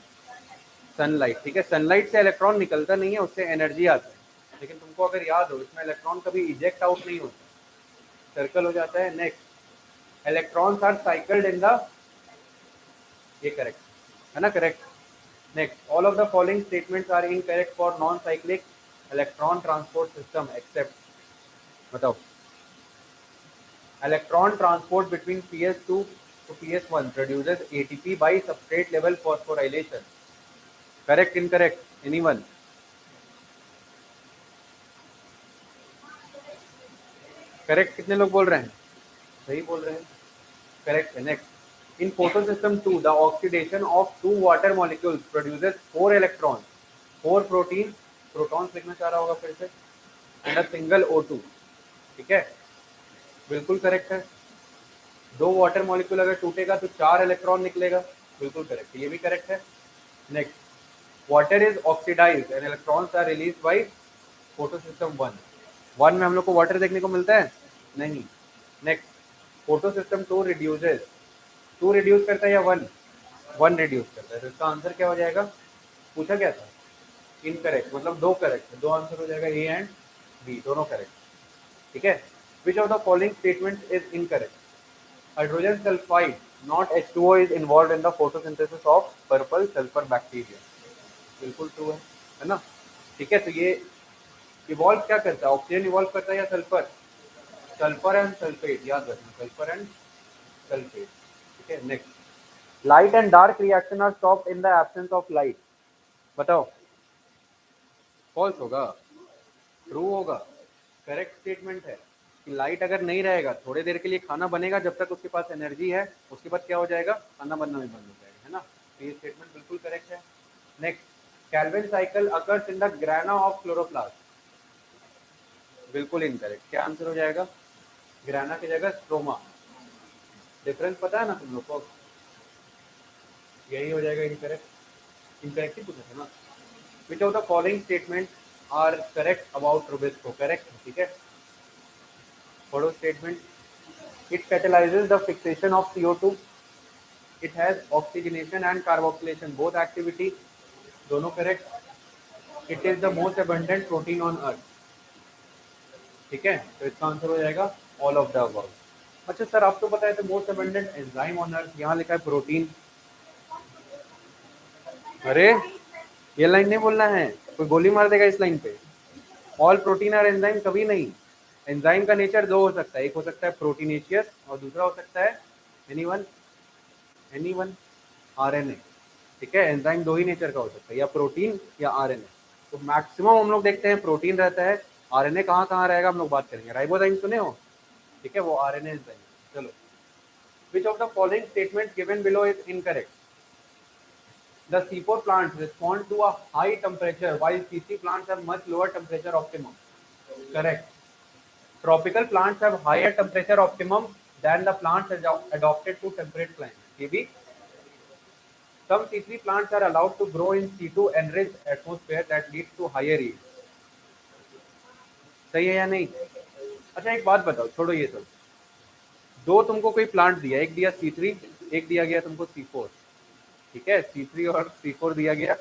सनलाइट, ठीक है। सनलाइट से इलेक्ट्रॉन निकलता नहीं है, उससे एनर्जी आता है, लेकिन तुमको अगर याद हो इसमें इलेक्ट्रॉन कभी इजेक्ट आउट नहीं होता, सर्कल हो जाता है। Next, electrons are cycled in the, ये करेक्ट है ना, correct. Next, all of the following statements are incorrect for non cyclic electron transport system except, बताओ। Electron transport between PS2 to PS1 produces ATP by substrate level phosphorylation. Correct, incorrect? Anyone? Correct कितने लोग बोल रहे हैं? सही बोल रहे हैं, करेक्ट है। Next, in photo system 2 the oxidation of 2 water molecules produces 4 electrons, 4 protein, protons लिखना चाह रहा होगा फिर से, एंड अ सिंगल O2। ठीक है, बिल्कुल करेक्ट है। 2 वाटर मॉलिक्यूल अगर टूटेगा तो 4 इलेक्ट्रॉन निकलेगा, बिल्कुल करेक्ट, ये भी करेक्ट है। Next, water is oxidised and electrons are released by photo system 1 में हम लोग को वाटर देखने को मिलता है नहीं। Next, photo system 2 reduces, 2 reduce करता है या 1 रिड्यूस करता है, तो इसका आंसर क्या हो जाएगा? पूछा क्या था? इनकरेक्ट, मतलब 2 करेक्ट है, 2 आंसर हो जाएगा, ए एंड बी दोनों करेक्ट। ठीक है, विच of the following statement is incorrect? Hydrogen sulphide not H2O is involve in the photosynthesis of purple sulphur bacteria, बिल्कुल ट्रू है ना। ठीक है, तो ये इवॉल्व क्या करता है? ऑक्सीजन इवॉल्व करता है या सल्फर? सल्फर एंड सल्फेट, याद रखना, सल्फर एंड सल्फेट। ठीक है, next, light and dark reaction are stopped in the absence of light, बताओ। फॉल्स होगा, ट्रू होगा, करेक्ट स्टेटमेंट है कि लाइट अगर नहीं रहेगा, थोड़ी देर के लिए खाना बनेगा, जब तक उसके पास एनर्जी है, उसके बाद क्या हो जाएगा? खाना बनना भी बंद हो जाएगा, है ना। तो ये स्टेटमेंट बिल्कुल करेक्ट है। Next, Calvin cycle occurs in the ग्राना of chloroplast, बिल्कुल इनकरेक्ट। क्या आंसर हो जाएगा? ग्राना की जगह स्ट्रोमा। डिफरेंस पता है ना तुम लोग को? यही हो जाएगा इनकरेक्ट, इनकरेक्ट ही पूछा था ना। Which of the following statement are correct about rubisco? Correct, ठीक है। Follow statement, it catalyzes the fixation of CO2, it has oxygenation and carboxylation both activity, दोनों correct, it is the most abundant protein on earth। ठीक है, तो इसका आंसर हो जाएगा ऑल ऑफ द अबव। अच्छा सर, आपको पता है तो most abundant enzyme on earth, यहाँ लिखा है प्रोटीन। अरे ये लाइन नहीं बोलना है, कोई गोली मार देगा इस लाइन पे। ऑल प्रोटीन और एंजाइम कभी नहीं। एंजाइम का नेचर 2 हो सकता है, एक हो सकता है प्रोटीनेशियस और दूसरा हो सकता है एनीवन आरएनए। ठीक है, एंजाइम 2 ही नेचर का हो सकता है, या प्रोटीन या आरएनए। तो मैक्सिमम हम लोग देखते हैं प्रोटीन रहता है, आरएनए कहाँ कहाँ रहेगा हम लोग बात करेंगे। राइबोजाइम सुने हो? ठीक है, वो आरएनए एंजाइम। चलो, which of the following statements given below is incorrect? The C4 plants respond to a high temperature while C3 plants have much lower temperature optimum. Correct. Tropical plants have higher temperature optimum than the plants adopted to temperate climate. Maybe some C3 plants are allowed to grow in C2 enriched atmosphere that leads to higher yield. सही है या नहीं? अच्छा एक बात बताओ, छोड़ो ये सब। 2 तुमको कोई प्लांट दिया, एक दिया C3, एक दिया गया तुमको C4। ठीक है, C3 और C4 दिया गया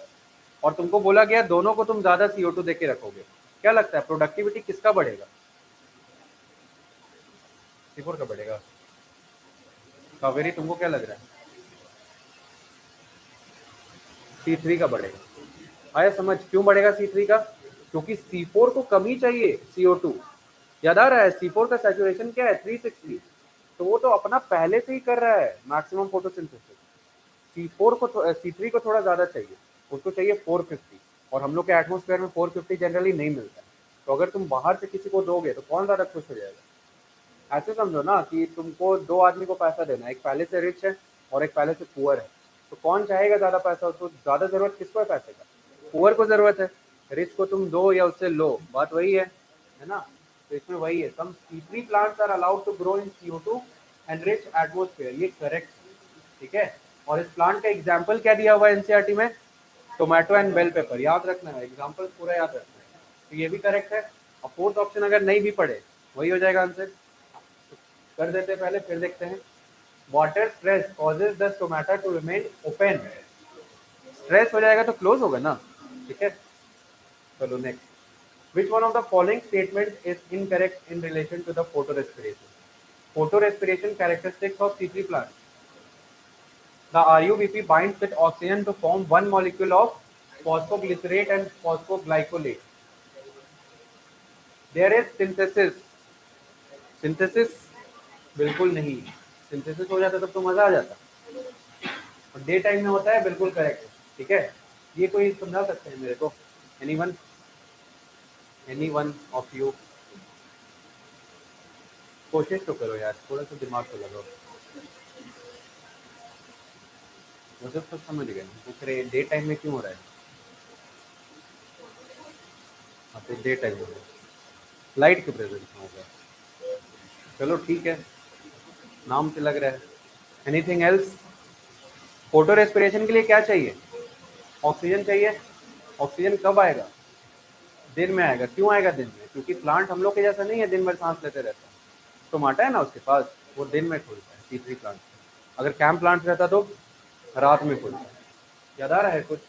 और तुमको बोला गया दोनों को तुम ज्यादा CO2 देके रखोगे। क्या लगता है प्रोडक्टिविटी किसका बढ़ेगा? C4 का बढ़ेगा। कावेरी तुमको क्या लग रहा है? C3 का बढ़ेगा। आया समझ क्यों बढ़ेगा C3 का? क्योंकि C4 को कम ही चाहिए CO2। याद आ रहा है C4 का सैचुरेशन क्या है? 360। तो वो तो अपना पहले से ही कर रहा है मैक्सिमम फोटोसिंथेसिस। C3 को थोड़ा ज्यादा चाहिए, उसको चाहिए 450, और हम लोग के एटमॉस्फेयर में 450 जनरली नहीं मिलता है। तो अगर तुम बाहर से किसी को दोगे तो कौन ज्यादा खुश हो जाएगा? ऐसे समझो ना कि तुमको 2 आदमी को पैसा देना है, एक पहले से रिच है और एक पहले से पुअर है, तो कौन चाहेगा ज्यादा पैसा? उसको ज्यादा जरूरत किसको है पैसे का? पुअर को जरूरत है। रिच को तुम दो या उससे लो, बात वही है ना। तो इसमें वही है, some C3 plants are allowed to grow in CO2 enriched atmosphere, ये करेक्ट। ठीक है, और इस प्लांट का एग्जाम्पल क्या दिया हुआ है एनसीईआरटी में? Tomato and bell pepper. याद रखना है, एग्जाम्पल पूरा याद रखना है। तो ये भी करेक्ट है, और फोर्थ ऑप्शन अगर नहीं भी पढ़े वही हो जाएगा आंसर। तो कर देते हैं पहले, फिर देखते हैं। Water stress causes the tomato to remain open, stress हो जाएगा तो क्लोज होगा ना। ठीक है, चलो next. Which one of the following statement is incorrect in relation to the photo respiration? Photorespiration characteristics of C3 plant. The RUBP binds with oxygen to form one molecule of phosphoglycerate and phosphoglycolate. There is synthesis. Synthesis बिल्कुल नहीं, सिंथेसिस हो जाता तब तो मजा आ जाता, और डे टाइम में होता है, बिल्कुल करेक्ट है, ठीक है। ये कोई समझा सकते हैं मेरे को? Anyone of you? कोशिश तो करो यार, थोड़ा सा दिमाग तो लगाओ। मुझे तो समझ गए, पूछ रहे डे टाइम में क्यों हो रहा है? हाँ तो डे टाइम में हो रहा है, लाइट के प्रेजेंस में होगा। चलो ठीक है, नाम से लग रहा है। Anything else? फोटो रेस्पिरेशन के लिए क्या चाहिए? ऑक्सीजन चाहिए। ऑक्सीजन कब आएगा? दिन में आएगा। क्यों आएगा दिन में? क्योंकि प्लांट हम लोग के जैसा नहीं है दिन भर सांस लेते रहता है। टोमाटा है ना उसके पास, वो दिन में खुलता है C3 प्लांट। अगर कैम प्लांट रहता तो रात में खुलता है। याद आ रहा है कुछ?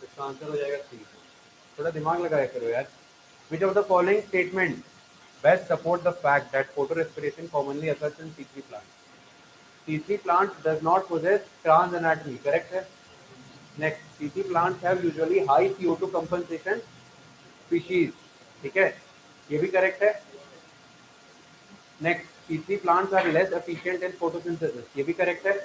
इसका आंसर हो जाएगा C। थोड़ा दिमाग लगाया करो यार। Which of the following statement best support the fact that photorespiration commonly occurs in C3 plants? C3 plants does not possess trans anatomy, correct है? Next, C3 plants have usually high CO2 compensation species, ठीक है, ये भी करेक्ट है। Next, C3 plants are less efficient in photosynthesis, ये भी करेक्ट है।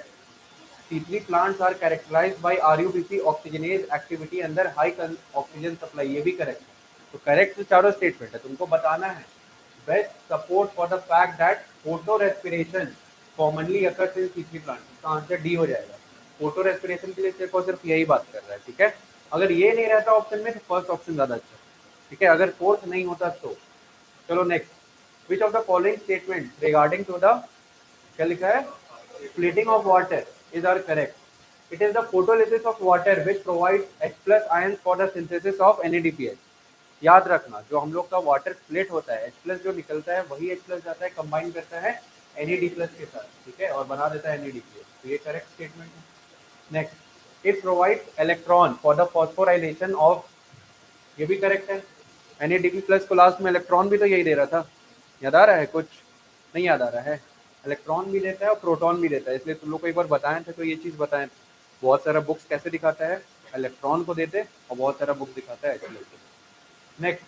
C3 plants are characterized by RUBP oxygenase activity under high oxygen supply, ये भी करेक्ट है। तो करेक्ट चारों स्टेटमेंट है, तुमको बताना है best support for the fact that photo respiration commonly occurs in C3 plant. इसका आंसर डी हो जाएगा। फोटो रेस्पिरेशन के लिए सिर्फ और सिर्फ यही बात कर रहा है, ठीक है। अगर ये नहीं रहता ऑप्शन में तो फर्स्ट ऑप्शन ज्यादा अच्छा है, ठीक है, अगर फोर्थ नहीं होता तो। चलो next, which of the following statement regarding to the, क्या लिखा है, splitting of water is are correct. It is the photolysis of water which provides H plus ions for the synthesis of NADPH. याद रखना, जो हम लोग का वाटर स्प्लिट होता है, H प्लस जो निकलता है वही H प्लस जाता है, कंबाइन करता है NAD प्लस के साथ, ठीक है, और बना देता है NADPH। तो ये करेक्ट स्टेटमेंट है। Next, it provides electron for the phosphorylation of, ये भी करेक्ट है। NADP प्लस को लास्ट में इलेक्ट्रॉन भी तो यही दे रहा था, याद आ रहा है कुछ? नहीं याद आ रहा है? इलेक्ट्रॉन भी देता है और प्रोटॉन भी देता है, इसलिए तुम लोग को एक बार बताए थे तो ये चीज़ बताएं। बहुत सारा बुक्स कैसे दिखाता है, इलेक्ट्रॉन को देते और बहुत सारा बुक दिखाता है HCl को। Next,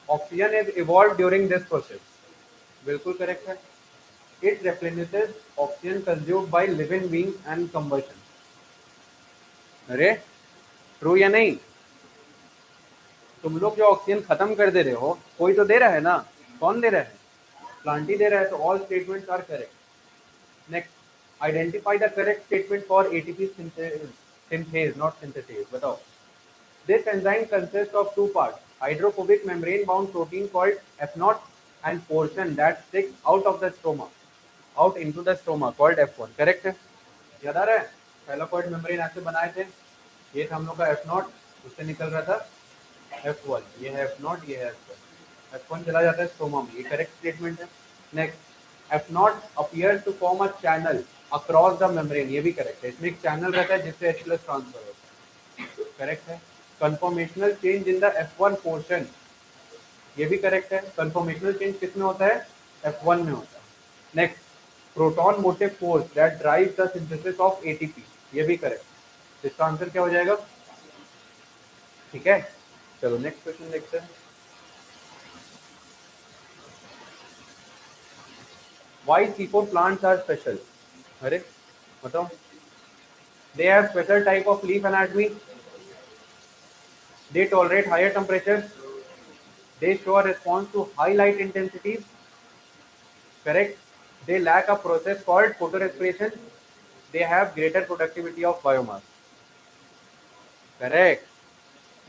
oxygen is evolve during this process, बिल्कुल करेक्ट है। It replenishes oxygen consumed by living beings and combustion. अरे ट्रू या नहीं? तुम लोग जो ऑक्सीजन खत्म कर दे रहे हो, कोई तो दे रहा है ना, कौन दे रहा है? प्लांट ही दे रहा है, तो all statements are correct. Next, identify the correct statement for ATP synthase, not synthetase, बताओ। This enzyme consists of two parts, hydrophobic membrane bound protein called F0 and portion that sticks out of the stroma, out into the stroma called F1, correct है? याद आ रहा है? थैलाकोइड मेम्ब्रेन ऐसे बनाए थे, ये था हम लोग का F0, उससे निकल रहा था F1, ये है F0, ये है F1, F1 चला जाता है स्ट्रोमा में, ये करेक्ट स्टेटमेंट है। Next, F0 appears to form a channel across the membrane, ये भी करेक्ट है, इसमें एक चैनल रहता है जिससे H+ ट्रांसफर होता है, करेक्ट है। Conformational change in the F1 portion, ये भी करेक्ट है। कन्फॉर्मेशनल चेंज किस में होता है? F1 में होता है। Next, proton motive force that drives the synthesis of ATP, ये भी करेक्ट। इसका आंसर क्या हो जाएगा? ठीक है, चलो नेक्स्ट क्वेश्चन देखते हैं। Why C4 plants are special? अरे बताओ। They have special type of leaf anatomy. They tolerate higher temperatures. They show a response to high light intensities. Correct. They lack a process called photorespiration. They have greater productivity of biomass. Correct.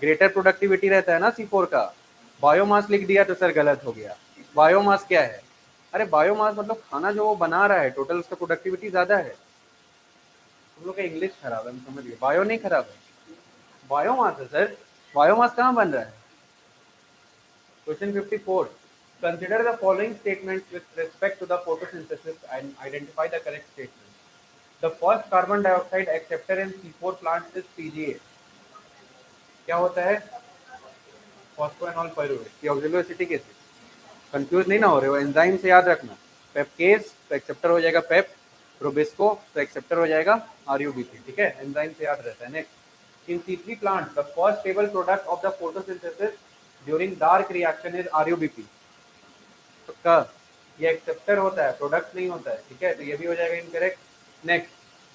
Greater productivity रहता है ना C4 का। बायोमास लिख दिया तो सर गलत हो गया। बायोमास क्या है? अरे बायोमास मतलब खाना जो वो बना रहा है, टोटल उसका प्रोडक्टिविटी ज्यादा है। तुम लोग का इंग्लिश खराब है, हम समझ गए, बायो नहीं खराब है, बायोमास है सर। बायोमास कहाँ बन रहा है? Question 54, consider the following statements with respect to the photosynthesis and identify the correct statement. The first carbon dioxide acceptor in C4 plants is PGA. क्या होता है? फॉस्फोएनॉल पाइरूवेट की ऑक्सिलो एसिटिक एसिड। कंफ्यूज नहीं ना हो रहे हो, एंजाइम से याद रखना। पेपकेस तो एक्सेप्टर हो जाएगा पेप, रोबिस्को तो एक्सेप्टर हो जाएगा आरयूबीपी, ठीक है, एंजाइम से याद रहता है। Next, in C3 plant the first stable product of the photosynthesis during dark reaction is RuBP. तो का ये एक्सेप्टर होता है, प्रोडक्ट नहीं होता है, ठीक है, तो ये भी हो जाएगा incorrect. Next,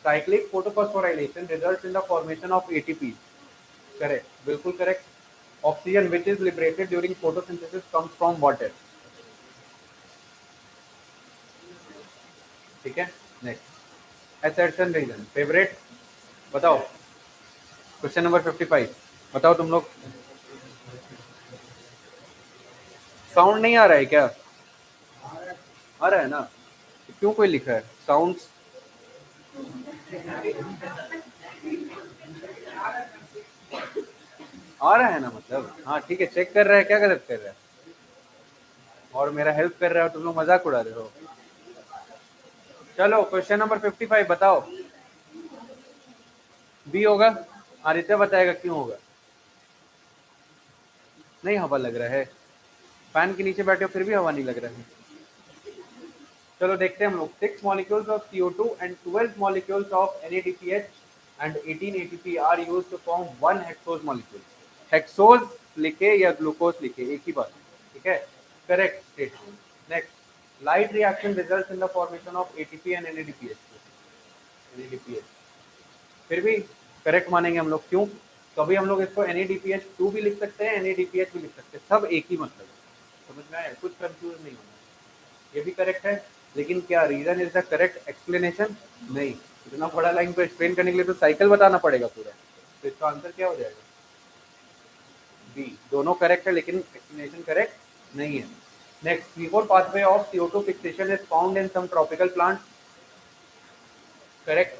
cyclic photophosphorylation results in the formation of ATP. Correct, बिल्कुल correct. Oxygen which is liberated during photosynthesis comes from water, ठीक है। नेक्स्ट, असर्शन रीजन फेवरेट बताओ, क्वेश्चन नंबर 55 बताओ तुम लोग। साउंड नहीं आ रहा है क्या? आ रहा है ना, तो क्यों कोई लिखा है साउंड? आ रहा है ना, मतलब हाँ ठीक है, चेक कर रहा है, क्या गलत कर रहा है? और मेरा हेल्प कर रहा है, तुम लोग मजाक उड़ा रहे हो। चलो क्वेश्चन नंबर 55 बताओ। बी होगा, आदित्य बताएगा क्यों होगा। नहीं हवा लग रहा है, फैन के नीचे बैठे हो फिर भी हवा नहीं लग रहा है। चलो देखते हैं हम लोग। 6 molecules of CO2 and 12 molecules of NADPH and 18 ATP are used to form one hexose molecule। Hexose लिखे या ग्लूकोज लिखे एक ही बात, ठीक है, correct statement. Next, light reaction results in the formation of ATP and NADPH। फिर भी करेक्ट मानेंगे हम लोग, क्यों? कभी हम लोग इसको NADPH2 भी लिख सकते हैं, NADPH भी लिख सकते हैं, सब एक ही मतलब है, समझ में आया? कुछ कंफ्यूज नहीं होना। ये भी करेक्ट है, लेकिन क्या reason is the correct explanation? नहीं, इतना बड़ा लाइन को एक्सप्लेन करने के लिए तो साइकिल बताना पड़ेगा पूरा, तो इसका आंसर क्या हो जाएगा? बी। दोनों करेक्ट है लेकिन एक्सप्लेनेशन करेक्ट नहीं है। Next, C4 pathway of CO2 fixation is found in some tropical plants। correct,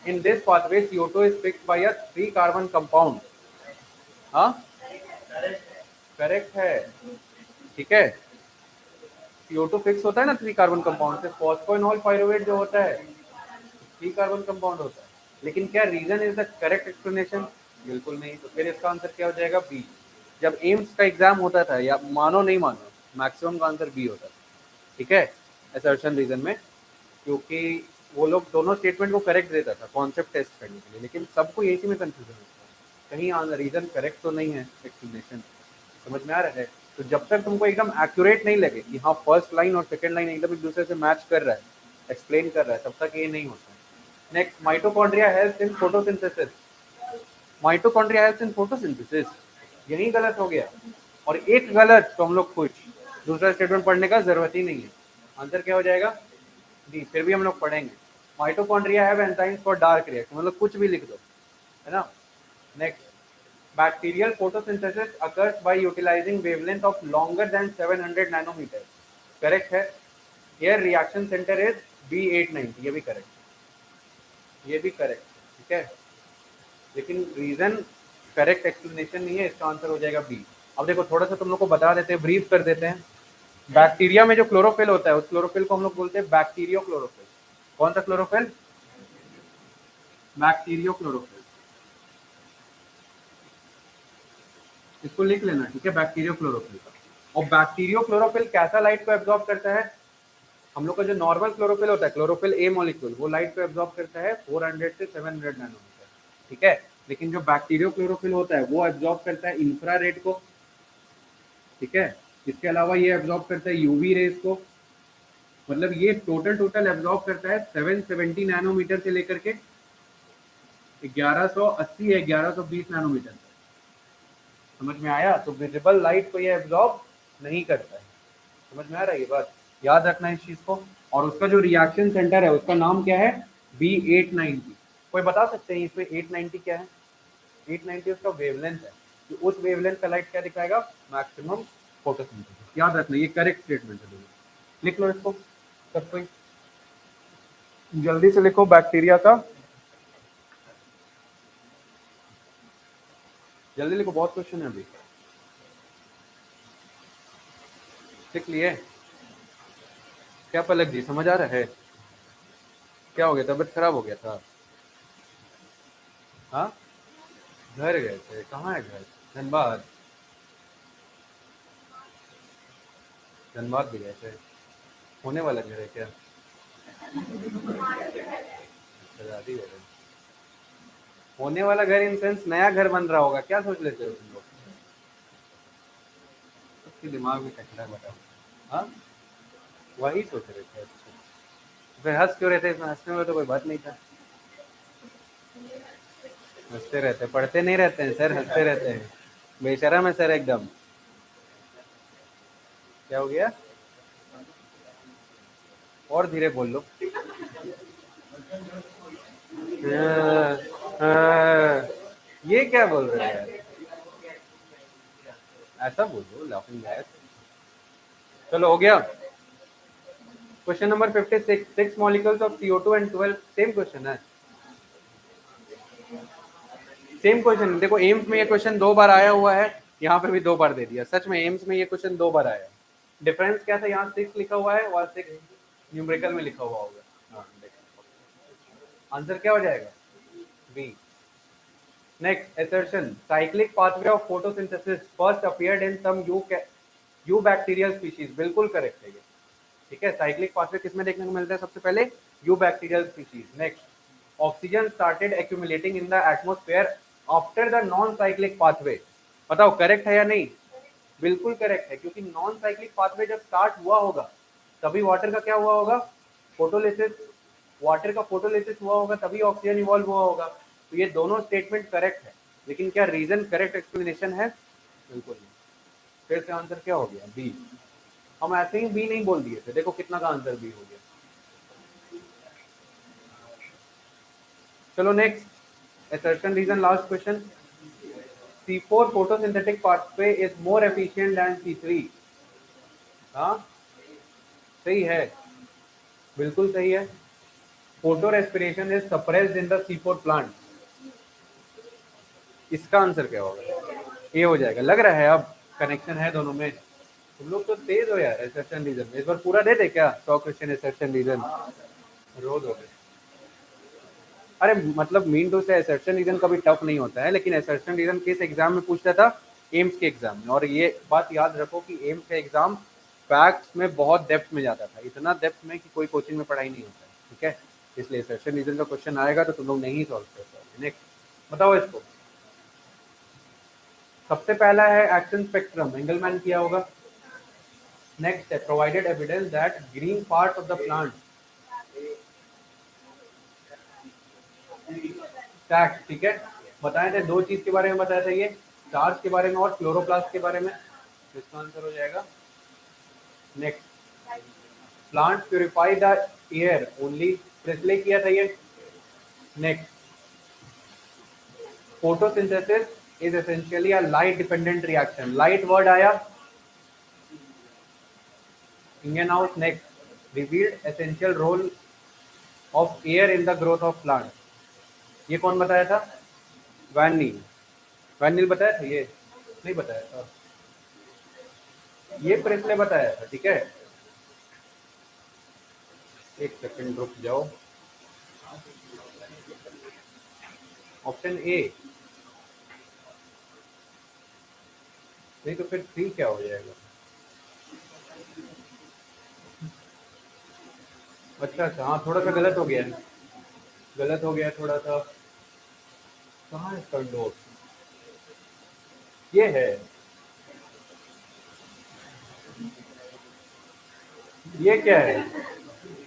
in this pathway CO2 is fixed by a 3 carbon compound। हाँ करेक्ट है, ठीक है, CO2 फिक्स होता है ना 3 कार्बन कंपाउंड से, फॉस्फोइनोल पाइरुवेट जो होता है 3 कार्बन कंपाउंड होता है, लेकिन क्या reason is the correct explanation? बिल्कुल नहीं। तो फिर इसका आंसर क्या हो जाएगा? बी। जब एम्स का एग्जाम होता था, या मानो नहीं मानो, मैक्सिमम का आंसर बी होता था, ठीक है, असर्शन रीजन में, क्योंकि वो लोग दोनों स्टेटमेंट को करेक्ट देता था कॉन्सेप्ट टेस्ट करने के लिए, लेकिन सबको यही में कंफ्यूजन होता है, कहीं रीजन करेक्ट तो नहीं है, एक्सप्लेनेशन समझ में आ रहा है? तो जब तक तुमको एकदम एक्यूरेट नहीं लगे कि हाँ फर्स्ट लाइन और सेकंड लाइन एकदम एक दूसरे से मैच कर रहा है, एक्सप्लेन कर रहा है, तब तक ये नहीं होता है। Next, mitochondria helps in photosynthesis. Mitochondria helps in photosynthesis, यही गलत हो गया, और एक गलत तो हम लोग खुश, दूसरा स्टेटमेंट पढ़ने का जरूरत ही नहीं है। आंसर क्या हो जाएगा? डी। फिर भी हम लोग पढ़ेंगे। Mitochondria have enzymes for dark reaction, मतलब कुछ भी लिख दो, है ना। Next, bacterial photosynthesis occurs by utilizing wavelength of longer than 700 nanometers। Correct है। Here reaction center is B890, ये भी करेक्ट, ये भी करेक्ट, ठीक है, लेकिन रीजन करेक्ट एक्सप्लेनेशन नहीं है, इसका आंसर हो जाएगा बी। अब देखो थोड़ा सा तुम लोग को बता देते हैं, ब्रीफ कर देते हैं। बैक्टीरिया में जो क्लोरोफिल होता है, उस क्लोरोफिल को हम लोग बोलते हैं बैक्टीरियो क्लोरोफिल। कौन सा क्लोरोफिल? बैक्टीरियो क्लोरोफिल, इसको लिख लेना, ठीक है, बैक्टीरियो क्लोरोफिल। और बैक्टीरियो क्लोरोफिल कैसा लाइट को एब्जॉर्ब करता है? हम लोग का जो नॉर्मल क्लोरोफिल होता है, क्लोरोफिल ए मॉलिक्यूल, वो लाइट को एब्जॉर्ब करता है 400 से 700 नैनोमीटर, ठीक है, लेकिन जो बैक्टीरियो क्लोरोफिल होता है वो एब्जॉर्ब करता है इंफ्रारेड को, ठीक है, इसके अलावा ये एब्जॉर्ब करता है यूवी रेज को, मतलब ये टोटल एब्जॉर्ब करता है 770 नैनोमीटर से लेकर के 1180 या 1120 नैनोमीटर तक। समझ में आया? तो विजिबल लाइट को ये एब्जॉर्ब नहीं करता है, समझ में आ रहा है ये बात? याद रखना है इस चीज को। और उसका जो रिएक्शन सेंटर है उसका नाम क्या है? B890। कोई बता सकते हैं इसमें 890 क्या है? 890 उसका वेवलेंथ है, तो उस वेवलेंथ का लाइट क्या दिखाएगा? Maximum photosynthesis. याद रखना, ये करेक्ट स्टेटमेंट है। लिख लो इसको सब कोई, जल्दी से लिखो बैक्टीरिया का, जल्दी लिखो, बहुत क्वेश्चन है अभी। लिख लिए? क्या पलक जी समझ आ रहा है? क्या हो गया, तबीयत खराब हो गया था? हाँ, घर गए थे? कहाँ है घर? धनबाद? धनबाद भी गए थे? होने वाला घर है क्या? शादी हो रही। होने वाला घर इन सेंस नया घर बन रहा होगा, क्या सोच लेते हो तुम लोग? सबके दिमाग में कचरा बताओ। हाँ, वही सोच रहे थे। अच्छा, फिर हंस क्यों रहे थे? इसमें हंसने में तो कोई बात नहीं था। हंसते रहते, पढ़ते नहीं रहते हैं सर, हंसते रहते हैं। बेशरम है सर एकदम। क्या हो गया? और धीरे बोल लो। हाँ, हाँ, ये क्या बोल रहे हैं यार? ऐसा बोलो, लाफिंग गैस। चलो हो गया। Question number 56, 6 molecules of CO2 and 12। Same question है, सेम क्वेश्चन। देखो एम्स में ये क्वेश्चन 2 बार आया हुआ है, यहाँ पे भी 2 बार दे दिया। सच में एम्स में ये क्वेश्चन 2 बार आया है। डिफरेंस क्या था? यहाँ 6 लिखा हुआ है और 6 न्यूमेरिकल में लिखा हुआ होगा। हाँ, देखो आंसर क्या हो जाएगा? B. Next assertion, cyclic pathway of photosynthesis first appeared in some eubacterial species। बिल्कुल करेक्ट है ये। ठीक है, साइक्लिक पाथवे किसमें देखने को मिलता है? सबसे पहले eubacterial species. Next, oxygen started accumulating in the atmosphere after the non cyclic pathway. बताओ करेक्ट है या नहीं? बिल्कुल करेक्ट है, क्योंकि नॉन साइक्लिक पाथवे जब स्टार्ट हुआ होगा तभी वाटर का क्या हुआ होगा? फोटोलिसिस। वाटर का फोटोलिसिस हुआ होगा तभी ऑक्सीजन इवॉल्व हुआ होगा। तो ये दोनों स्टेटमेंट करेक्ट है, लेकिन क्या रीजन करेक्ट एक्सप्लेनेशन है? बिल्कुल नहीं। फिर से आंसर क्या हो गया? बी। हम ऐसे ही बी नहीं बोल दिए थे, देखो कितना का आंसर बी हो गया। चलो next assertion reason, last question. C4 photosynthetic pathway is more efficient than C3। हाँ, सही है, बिल्कुल सही है। Photo respiration is suppressed in the C4 plant. इसका आंसर क्या होगा? ये हो जाएगा। लग रहा है अब कनेक्शन है दोनों में। तुम लोग तो तेज हो यार assertion रीजन में। इस बार पूरा दे दे क्या 100 क्वेश्चन assertion रीजन? रोज हो गए। अरे मतलब मीन टू से असर्शन रीजन कभी टफ नहीं होता है, लेकिन असर्शन रीजन किस एग्जाम में पूछता था? एम्स के एग्जाम में। और ये बात याद रखो कि एम्स का एग्जाम फैक्ट्स में बहुत डेप्थ में जाता था, इतना डेप्थ में कि कोई कोचिंग में पढ़ाई नहीं होता है। ठीक है, इसलिए असर्शन रीजन का क्वेश्चन आएगा तो तुम लोग नहीं सॉल्व कर पाओगे। नेक्स्ट बताओ इसको। सबसे पहला है एक्शन स्पेक्ट्रम, एंगलमैन किया होगा। नेक्स्ट है provided evidence that green part of the plant. Fact, ठीक है, बताए थे 2 चीज के बारे में बताया था, ये चार्ज के बारे में और क्लोरोप्लास्ट के बारे में। इसका आंसर हो जाएगा next, plant purify the air only. Priestley किया था ये। Next, photosynthesis is essentially a light dependent reaction. Light word आया, Indian house. Next, revealed essential role of air in the growth of plant. ये कौन बताया था? वैन नील। वैन नील बताया था ये? नहीं बताया था, ये प्रेसले बताया था। ठीक है, एक सेकंड रुक जाओ। ऑप्शन ए, नहीं तो फिर 3 क्या हो जाएगा? अच्छा अच्छा, हाँ थोड़ा सा गलत हो गया है, गलत हो गया थोड़ा सा। कहाँ है इसका डोर? ये है, ये क्या है?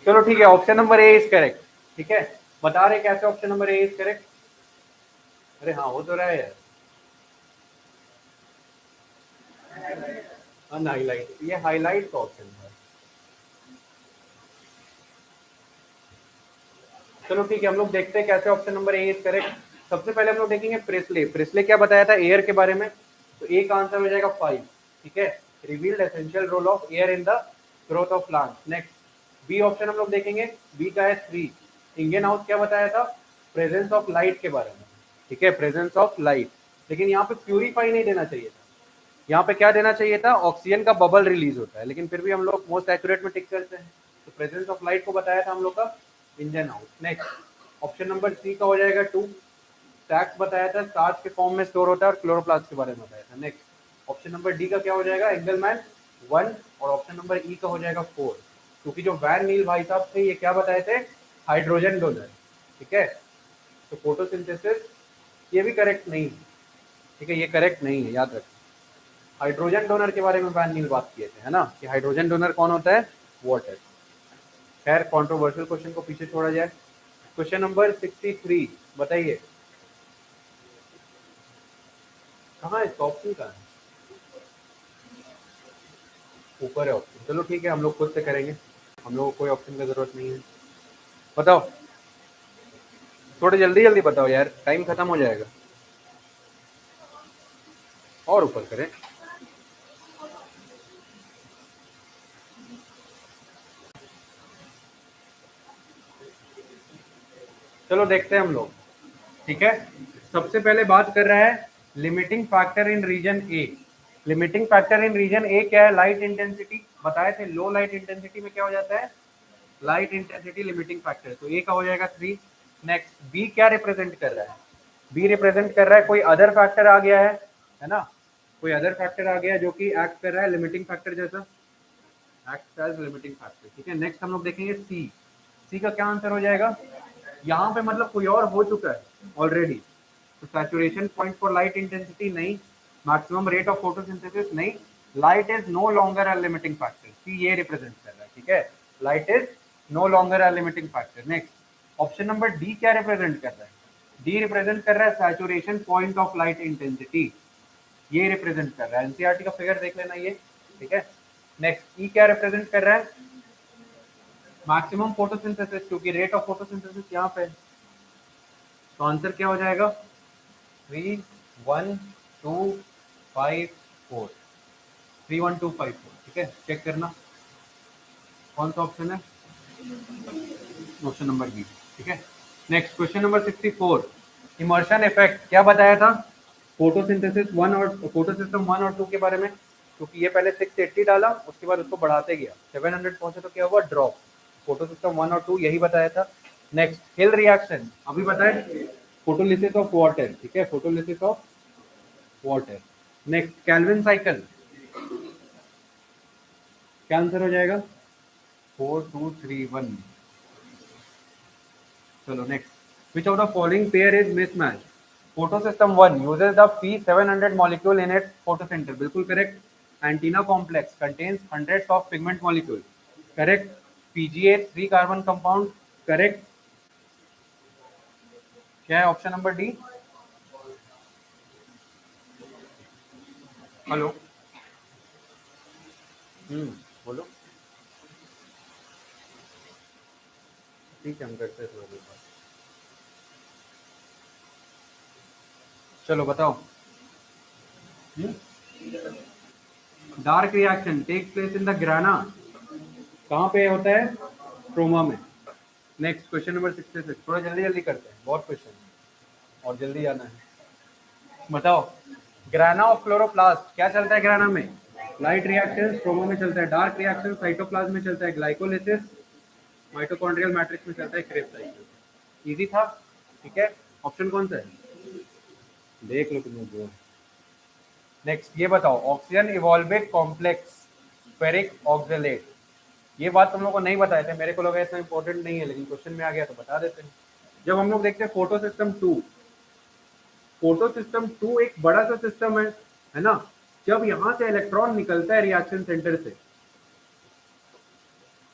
चलो ठीक है, option number A is correct. ठीक है, बता रहे कैसे option number A is correct? अरे हाँ हो तो रहा है यार। हाईलाइट, ये हाईलाइट का ऑप्शन है। चलो ठीक है, हम लोग देखते हैं कैसे option number A is correct. सबसे पहले हम लोग देखेंगे प्रेसले। प्रेसले क्या बताया था एयर के बारे में? तो ए का आंसर हो जाएगा 5। ठीक है, revealed essential role of air in the growth of plant. Next, B option हम लोग देखेंगे, बी का है 3। इंडियन हाउस क्या बताया था? प्रेजेंस ऑफ लाइट के बारे में। ठीक है, प्रेजेंस ऑफ लाइट, लेकिन यहाँ पे प्यूरिफाई नहीं देना चाहिए था। यहाँ पे क्या देना चाहिए था? ऑक्सीजन का बबल रिलीज होता है, लेकिन फिर भी हम लोग मोस्ट एक्यूरेट में टिक करते हैं। तो प्रेजेंस ऑफ लाइट को बताया था हम लोग का Indian house. Next, option number C का हो जाएगा 2। स्टैक्स बताया था, स्टार्च के फॉर्म में स्टोर होता है, और क्लोरोप्लास्ट के बारे में बताया था। नेक्स्ट, ऑप्शन नंबर डी का क्या हो जाएगा? एंगलमैन 1। और ऑप्शन नंबर ई का हो जाएगा 4। क्योंकि जो वैन नील भाई साहब थे ये क्या बताए थे, हाइड्रोजन डोनर, ठीक है। तो फोटोसिंथेसिस ये भी करेक्ट नहीं है, ठीक है, ये करेक्ट नहीं है, याद रखें। हाइड्रोजन डोनर के बारे में वैन नील बात किए थे, है ना, कि हाइड्रोजन डोनर कौन होता है, वाटर। खैर कंट्रोवर्शियल क्वेश्चन को पीछे छोड़ा जाए। क्वेश्चन नंबर 63 बताइए, कहाँ है इसका ऑप्शन, कहाँ है, ऊपर है ऑप्शन, चलो ठीक है हम लोग खुद से करेंगे, हम लोग को कोई ऑप्शन की जरूरत नहीं है। बताओ थोड़े जल्दी जल्दी बताओ यार, टाइम खत्म हो जाएगा, और ऊपर करें। चलो देखते हैं हम लोग, ठीक है। सबसे पहले बात कर रहा है limiting factor in region A. Limiting factor in region A क्या है, लाइट इंटेंसिटी, बताए थे लो लाइट इंटेंसिटी में क्या हो जाता है, लाइट इंटेंसिटी लिमिटिंग फैक्टर, तो ए का हो जाएगा 3। नेक्स्ट बी क्या रिप्रेजेंट कर रहा है, बी रिप्रेजेंट कर रहा है कोई अदर फैक्टर आ गया है ना, कोई अदर फैक्टर आ गया जो कि एक्ट कर रहा है लिमिटिंग फैक्टर जैसा, एक्ट एज लिमिटिंग फैक्टर, ठीक है। नेक्स्ट हम लोग देखेंगे सी, सी का क्या आंसर हो जाएगा, यहाँ पे मतलब कोई और हो चुका है ऑलरेडी, तो saturation point for light intensity नहीं, मैक्सिमम रेट ऑफ फोटोसिंथेसिस नहीं, light is no longer a limiting factor, C ये रिप्रेजेंट कर रहा है, ठीक है, light is no longer a limiting factor. Next option number D क्या रिप्रेजेंट कर रहा है, डी रिप्रेजेंट कर रहा है saturation point of light intensity, ये रिप्रेजेंट कर रहा है, एनसीईआरटी का फिगर देख लेना ये, ठीक है। नेक्स्ट ई क्या रिप्रेजेंट कर रहा है, मैक्सिमम फोटोसिंथेसिस, क्योंकि रेट ऑफ फोटोसिंथेसिस यहाँ पे है, तो आंसर क्या हो जाएगा 3 1 2 5 4, 3 1 2 5 4, ठीक है। चेक करना कौन सा ऑप्शन है, ऑप्शन नंबर बी, ठीक है। Next question number 64, immersion effect क्या बताया था, फोटोसिंथेसिस 1 और फोटो सिस्टम 1 और 2 के बारे में, क्योंकि ये पहले 680 डाला उसके बाद उसको बढ़ाते गया 700 पहुंचे तो क्या हुआ ड्रॉप, फोटो सिस्टम 1 और 2 यही बताया था। नेक्स्ट हिल रिएक्शन अभी बताए, फोटोलिसिस ऑफ वाटर, ठीक है, photolysis of water. Next Calvin cycle, क्या आंसर हो जाएगा 4 2 3 1। चलो next, which of the following pair is mismatch, photo system 1 uses the P700 molecule in its photocenter, बिल्कुल correct. Antenna complex contains hundreds of pigment molecule, correct. PGA 3 carbon compound, correct. क्या है ऑप्शन नंबर डी, हेलो, बोलो, ठीक है हम करते हैं थोड़ी देर बाद। चलो बताओ, dark reaction take place in the grana, कहाँ पे होता है, स्ट्रोमा में। नेक्स्ट क्वेश्चन नंबर 66, थोड़ा जल्दी जल्दी करते हैं, बहुत क्वेश्चन है और जल्दी आना है। बताओ ग्राना ऑफ क्लोरोप्लास्ट क्या चलता है ग्राना में, लाइट रिएक्शन स्ट्रोमा में चलता है, डार्क रिएक्शन साइटोप्लाज्म में चलता है, ग्लाइकोलिसिस माइटोकॉन्ड्रियल मैट्रिक्स में चलता है, क्रेब साइकिल। इजी था, ठीक है। ऑप्शन कौन सा है, देख लो तुम जो। नेक्स्ट ये बताओ ऑक्सीजन इवॉल्विक कॉम्प्लेक्स फेरिक ऑक्जेलेट, ये बात तुम लोग को नहीं बताए थे, मेरे को लगा इतना इंपॉर्टेंट नहीं है लेकिन क्वेश्चन में आ गया तो बता देते हैं। जब हम लोग देखते हैं फोटो सिस्टम 2, फोटो सिस्टम 2 एक बड़ा सा सिस्टम है ना, जब यहाँ से इलेक्ट्रॉन निकलता है रिएक्शन सेंटर से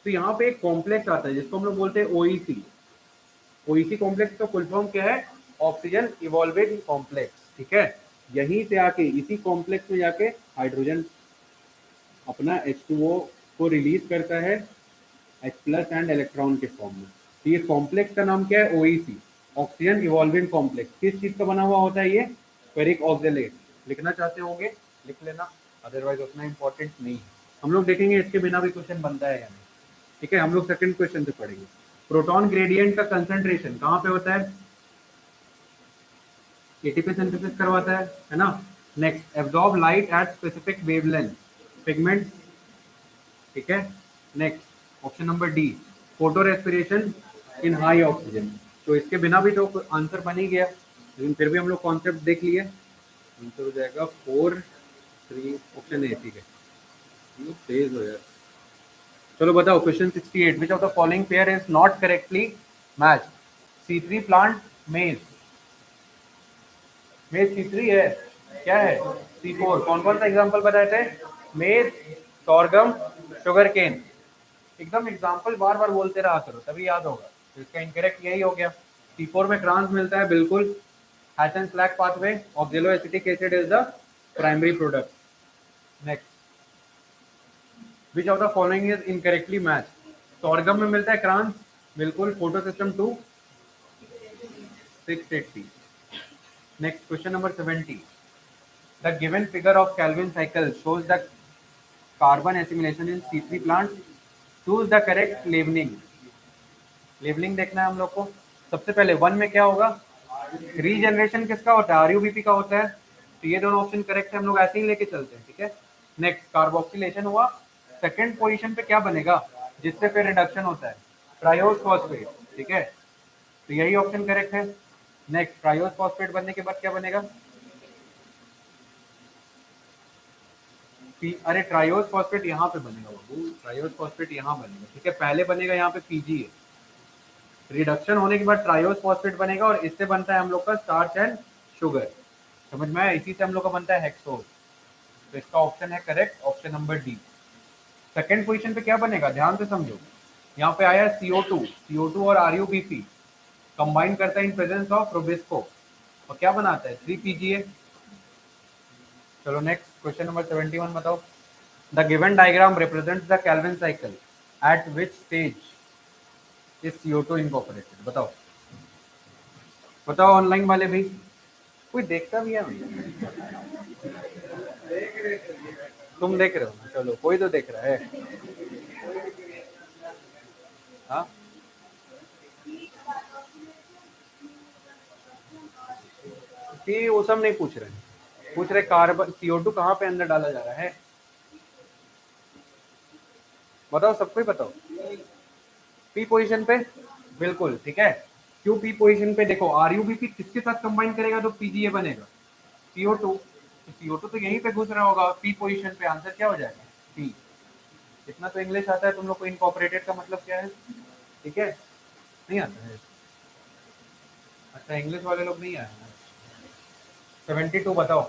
तो यहाँ पे एक कॉम्प्लेक्स आता है जिसको हम लोग बोलते हैं ओईसी। ओईसी कॉम्प्लेक्स का फुल फॉर्म क्या है, ऑक्सीजन इवॉल्विंग कॉम्प्लेक्स, ठीक है। यहीं से आके इसी कॉम्प्लेक्स में जाके हाइड्रोजन अपना H2O को रिलीज करता है H+ एंड इलेक्ट्रॉन के फॉर्म में। तो ये कॉम्प्लेक्स का नाम क्या है, ओईसी, ऑक्सीजन इवॉल्विंग कॉम्प्लेक्स। किस चीज का बना हुआ होता है ये, फेरिक ऑक्जेलेट। लिखना चाहते होंगे लिख लेना, अदरवाइज उतना इंपॉर्टेंट नहीं है। हम लोग देखेंगे इसके बिना भी क्वेश्चन बनता है या नहीं, ठीक है। हम लोग सेकंड क्वेश्चन से पढ़ेंगे, प्रोटॉन ग्रेडियंट का कंसंट्रेशन कहाँ पे होता है, एटीपी सिंथेसिस करवाता है ना। Next absorb light at specific wavelength, pigment, ठीक है। Next option number D, photo respiration in high oxygen. तो इसके बिना भी तो आंसर बन ही गया, लेकिन फिर भी हम लोग कॉन्सेप्ट देख लिए, आंसर हो जाएगा 4 3 ऑप्शन ए, ठीक है। तेज हो यार, चलो बताओ question 68 which of the following pair is not correctly match? C3 plant मेज, मेज C3 है, क्या है C4। कौन कौन सा एग्जांपल बताए थे? मेज, सोरगम, शुगर केन। एकदम एग्जांपल बार बार बोलते रहा करो तभी याद होगा। तो इसका इनकरेक्ट यही हो गया। C4 में ट्रांस मिलता है बिल्कुल। Hatch and Slack pathway, oxaloacetic acid is the primary product. Next, which of the following is incorrectly match? Sorghum में मिलता है क्रांस, बिल्कुल। Photosystem 2 680। Next question number 70, the given figure of Calvin cycle shows the carbon assimilation in C3 plant. Choose the correct labelling. Labelling देखना है हम लोग को। सबसे पहले 1 में क्या होगा? रीजनरेशन किसका होता है? आरयूबीपी का होता है। तो ये दोनों ऑप्शन करेक्ट है, हम लोग ऐसे ही लेके चलते हैं, ठीक है। नेक्स्ट, कार्बोक्सिलेशन हुआ। सेकंड पोजीशन पे क्या बनेगा जिससे फिर रिडक्शन होता है? ट्रायोज फॉस्फेट, ठीक है। तो यही ऑप्शन करेक्ट है। नेक्स्ट, ट्रायोज फॉस्फेट बनने के बाद क्या बनेगा? अरे ट्रायोज फॉस्फेट यहाँ पे बनेगा बाबू, ट्रायोज फॉस्फेट यहाँ बनेगा, ठीक है। पहले बनेगा यहाँ पे पीजीए, रिडक्शन होने के बाद ट्रायोज फॉस्फेट बनेगा और इससे बनता है हम लोग का स्टार्च एंड शुगर। समझ में आया? इसी से हम लोग का बनता है हेक्सोज। तो इसका ऑप्शन है correct, option number D. Second position पे क्या बनेगा ध्यान से समझो। यहाँ पे आया CO2, CO2 और RUBP कंबाइन करता है इन प्रेजेंस ऑफ रोबिस्को और क्या बनाता है? 3PGA। चलो नेक्स्ट, क्वेश्चन नंबर 71 बताओ। The given diagram represents the Calvin cycle eight which stage is CO2 incorporated? बताओ बताओ ऑनलाइन वाले भी, कोई देखता भी है भैया? तुम देख रहे हो ना, चलो कोई तो देख रहा है। हाँ, वो सब नहीं पूछ रहे, पूछ रहे कार्बन CO2 कहाँ पे अंदर डाला जा रहा है? बताओ, सबको ही बताओ। पी पोजीशन पे, बिल्कुल ठीक है। क्यों पी पोजीशन पे? देखो आरयूबीपी किसके साथ कंबाइन करेगा तो पीजीए बनेगा? CO2। तो CO2 तो यहीं पे घुस रहा होगा पी पोजीशन पे, आंसर क्या हो जाएगा? पी। इतना तो इंग्लिश आता है तुम लोग को, इनकॉर्पोरेटेड का मतलब क्या है, ठीक है। नहीं आता है? अच्छा, इंग्लिश वाले लोग नहीं आए। 72 बताओ,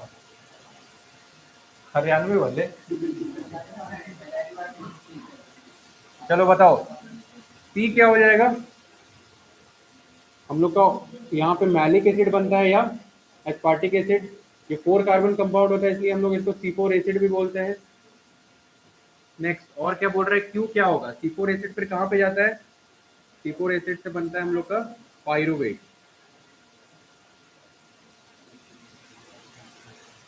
हरियाणवी वाले। चलो बताओ, पी क्या हो जाएगा हम लोग का? यहाँ पे मैलिक एसिड बनता है या एस्पार्टिक एसिड। ये 4 कार्बन कंपाउंड होता है इसलिए हम लोग इसको C4 एसिड भी बोलते हैं। नेक्स्ट, और क्या बोल रहे हैं, क्यू क्या होगा? C4 एसिड फिर कहाँ पे जाता है? C4 एसिड से बनता है हम लोग का पायरुवेट,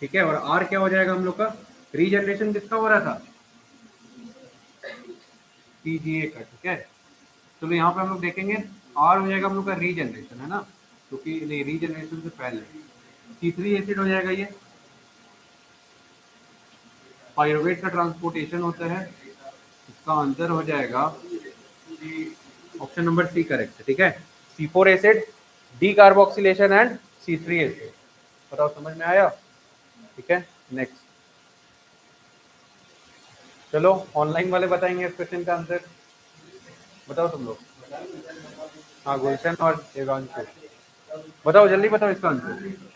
ठीक है। और आर क्या हो जाएगा हम लोग का? रीजनरेशन किसका हो रहा था? पीजीए का, ठीक है। चलो यहाँ पे हम लोग देखेंगे, आर हो जाएगा हम लोग का रीजनरेशन, है ना, क्योंकि नहीं, रीजनरेशन से पहले C3 एसिड हो जाएगा ये। पायरुवेट का ट्रांसपोर्टेशन होता है, इसका आंसर हो जाएगा ऑप्शन नंबर सी करेक्ट है, ठीक है। C4 acid, D carboxylation and C3 acid. बताओ समझ में आया? ठीक है। नेक्स्ट, चलो ऑनलाइन वाले बताएंगे इस क्वेश्चन का आंसर। बताओ तुम लोग। हाँ, गुलशन और देवांशु, बताओ जल्दी बताओ इसका आंसर।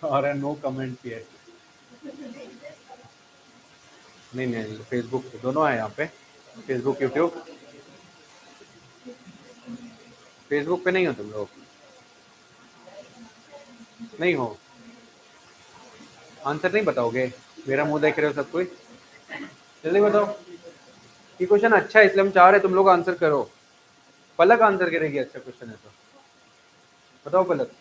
अरे नो कमेंट हियर। नहीं नहीं, फेसबुक पे दोनों है यहाँ पे, फेसबुक यूट्यूब। फेसबुक पे नहीं हो तुम लोग? नहीं हो? आंसर नहीं बताओगे? मेरा मुंह देख रहे हो सब कोई, जल्दी बताओ। ये क्वेश्चन अच्छा है इसलिए हम चाह रहे तुम लोग आंसर करो। पलक आंसर करेगी, अच्छा क्वेश्चन है तो। बताओ Palak.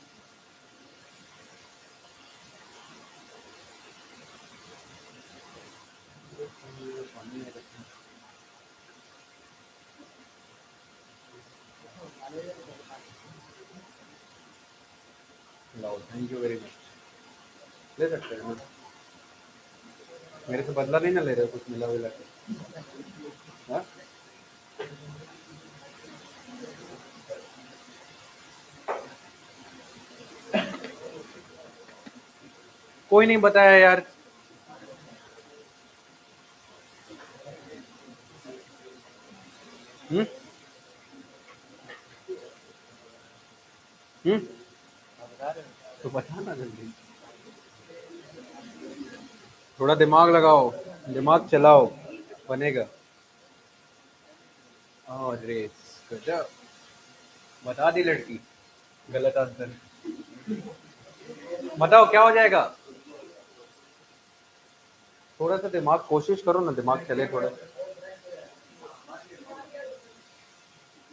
Thank you very much. ले सकते हैं ना, मेरे से बदला नहीं ना ले रहे हो कुछ मिला विला के? हाँ? कोई नहीं बताया यार। हम्म हम्म तो बता ना जल्दी, थोड़ा दिमाग लगाओ, दिमाग चलाओ, बनेगा। अरे गजब, बता दी लड़की। गलत आंसर। बताओ क्या हो जाएगा। थोड़ा सा दिमाग, कोशिश करो ना, दिमाग चले थोड़ा।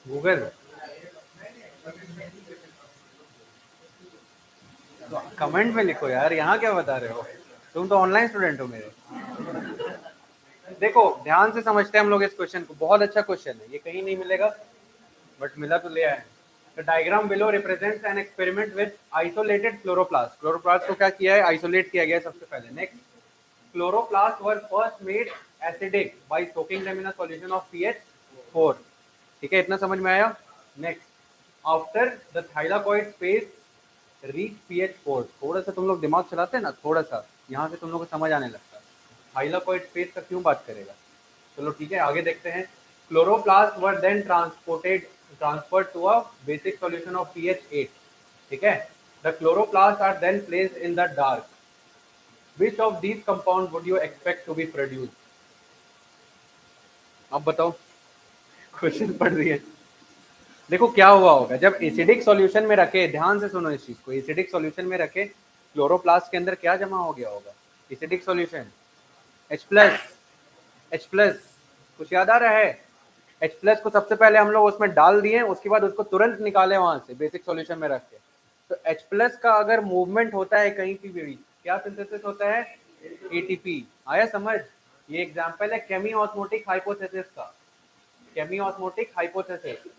गूगल। तो कमेंट में लिखो यार, यहाँ क्या बता रहे हो, तुम तो ऑनलाइन स्टूडेंट हो मेरे। देखो ध्यान से समझते हैं हम लोग इस क्वेश्चन को, बहुत अच्छा क्वेश्चन है ये, कहीं नहीं मिलेगा बट मिला तो ले आए। The diagram below represents an experiment with isolated chloroplast. Chloroplast को क्या किया है, आइसोलेट किया गया है सबसे पहले। Next, chloroplast were first made acidic by soaking them in a solution of PH4। ठीक है, इतना समझ में आया। Next, after the thylakoid space reach PH4। थोड़ा सा तुम लोग दिमाग चलाते हैं ना, थोड़ा सा यहाँ से तुम लोग को समझ आने लगता है। थाइलाकॉइड स्पेस का क्यों बात करेगा। चलो ठीक है, आगे देखते हैं। Chloroplast were then transferred to a basic solution of PH8। ठीक है, the chloroplast are then placed in the dark. Which of these compound would you expect to be produce. अब बताओ, क्वेश्चन पढ़ रही है। देखो क्या हुआ होगा जब एसिडिक सॉल्यूशन में रखे, ध्यान से सुनो इस चीज को, एसिडिक सॉल्यूशन में रखे क्लोरोप्लास्ट के अंदर क्या जमा हो गया होगा। एसिडिक सॉल्यूशन H+, H+, कुछ याद आ रहा है। H+ को सबसे पहले हम लोग उसमें डाल दिए, उसके बाद उसको तुरंत निकाले वहां से बेसिक सॉल्यूशन में रख के। तो H+ का अगर मूवमेंट होता है कहीं भी, क्या सिंथेसिस होता है, ATP। आया समझ। ये एग्जांपल है केमी ऑस्मोटिक हाइपोथेसिस का, केमी ऑस्मोटिक हाइपोथेसिस।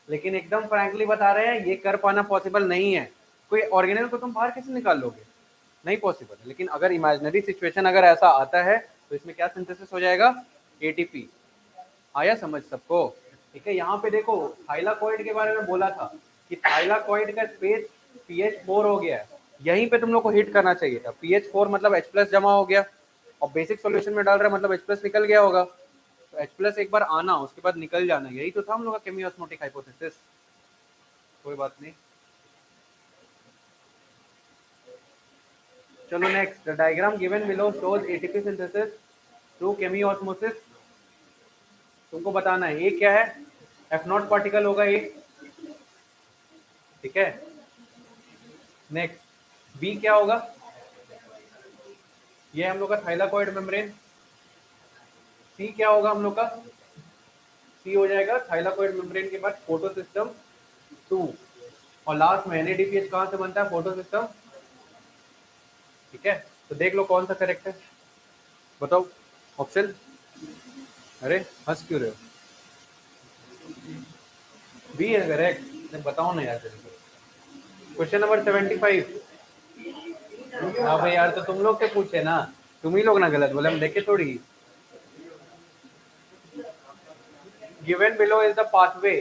लेकिन एकदम फ्रैंकली बता रहे हैं, ये कर पाना पॉसिबल नहीं है। कोई ऑर्गेनल को तुम बाहर कैसे निकाल लोगे, नहीं पॉसिबल है। लेकिन अगर इमेजिनरी सिचुएशन अगर ऐसा आता है तो इसमें क्या सिंथेसिस हो जाएगा, ATP। आया समझ सबको। ठीक है, यहाँ पे देखो थाइलाकॉइड के बारे में बोला था कि थाइलाकॉइड का स्पेस PH4 हो गया है, यहीं पे तुम लोग को हिट करना चाहिए था। PH4 मतलब H+ जमा हो गया, और बेसिक सॉल्यूशन में डाल रहा है मतलब H+ निकल गया होगा। तो H+ एक बार आना, उसके बाद निकल जाना, यही तो था हम लोग का केमी ऑस्मोटिक हाइपोथेसिस। कोई बात नहीं। चलो next, the diagram given below shows ATP synthesis through chemiosmosis. तुमको बताना है ये क्या है, F0 पार्टिकल होगा ये। ठीक है, नेक्स्ट B क्या होगा, ये हम लोग का थाइलाकॉइड मेम्ब्रेन। C क्या होगा हम लोग का, C हो जाएगा थाइलाकॉइड मेम्ब्रेन के बाद फोटोसिस्टम 2। और लास्ट में NADPH कहाँ से बनता है, फोटोसिस्टम। ठीक है, तो देख लो कौन सा करेक्ट है, बताओ ऑप्शन। अरे हंस क्यों रहे हो, बी है करेक्ट। बताओ ना यार तेरे को। Question number 75। हाँ भाई यार, तो तुम लोग से पूछे ना, तुम ही लोग ना गलत बोले, हम देखे थोड़ी। Given below is the pathway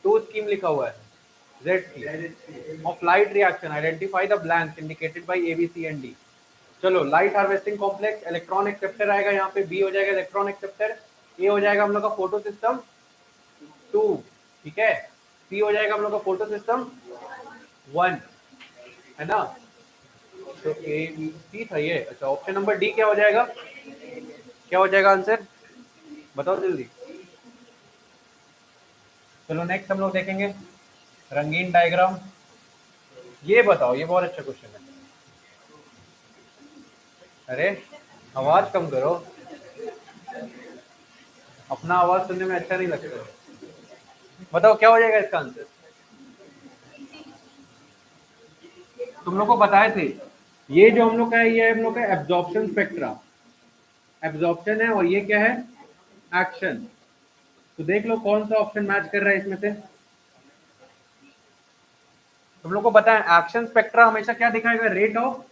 to scheme लिखा हुआ है, Z की of light reaction, identify the blanks indicated by A B C and D। चलो, light harvesting complex, electron acceptor आएगा यहाँ पे, बी हो जाएगा इलेक्ट्रॉन एक्सेप्टर, ए हो जाएगा हम लोग का फोटो सिस्टम 2। ठीक है, सी हो जाएगा हम लोग का फोटो सिस्टम 1, है ना। तो ए बी सी था ये। अच्छा, ऑप्शन नंबर डी क्या हो जाएगा, क्या हो जाएगा आंसर, बताओ जल्दी। चलो नेक्स्ट हम लोग देखेंगे रंगीन डायग्राम। ये बताओ, ये बहुत अच्छा क्वेश्चन है। अरे आवाज कम करो, अपना आवाज सुनने में अच्छा नहीं लगता। बताओ क्या हो जाएगा इसका आंसर। तुम लोग को बताए थे, ये जो हम लोग का है, ये हम लोग का एब्जॉर्प्शन स्पेक्ट्रा, एब्जॉर्प्शन है, और ये क्या है, एक्शन। तो देख लो कौन सा ऑप्शन मैच कर रहा है इसमें से। तुम लोग को बताएं, एक्शन स्पेक्ट्रा हमेशा क्या दिखाएगा, रेट ऑफ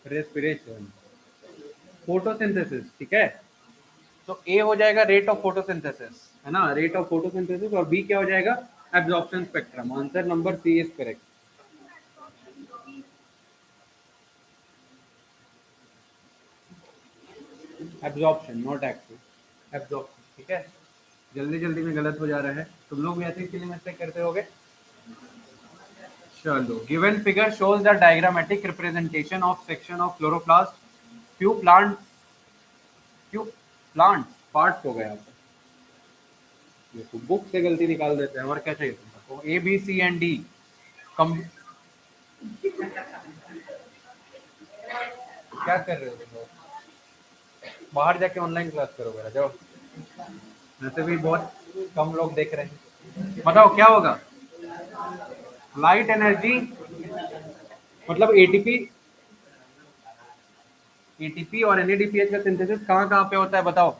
रेस्पिरेशन, फोटोसिंथेसिस। ठीक है, तो ए हो जाएगा रेट ऑफ फोटोसिंथेसिस, है ना, रेट ऑफ फोटोसिंथेसिस, और बी क्या हो जाएगा, absorption spectrum. Answer number C is correct. Absorption not active, absorption, ठीक है। जल्दी जल्दी में गलत हो जा रहा है, तुम लोग भी ऐसे ही मिस्टेक करते होगे। चलो, given figure shows the diagrammatic representation of section of chloroplast, few plants parts हो गए यहाँ पे, ये तो बुक से गलती निकाल देते हैं, और क्या चाहिए तुमको, A B C and D कम। क्या कर रहे हो तुम लोग, बाहर जाके ऑनलाइन क्लास करो मेरा, जाओ, वैसे भी बहुत कम लोग देख रहे हैं। बताओ क्या होगा, लाइट एनर्जी मतलब एटीपी, एटीपी और एनएडीपीएच का सिंथेसिस कहाँ कहाँ पे होता है बताओ।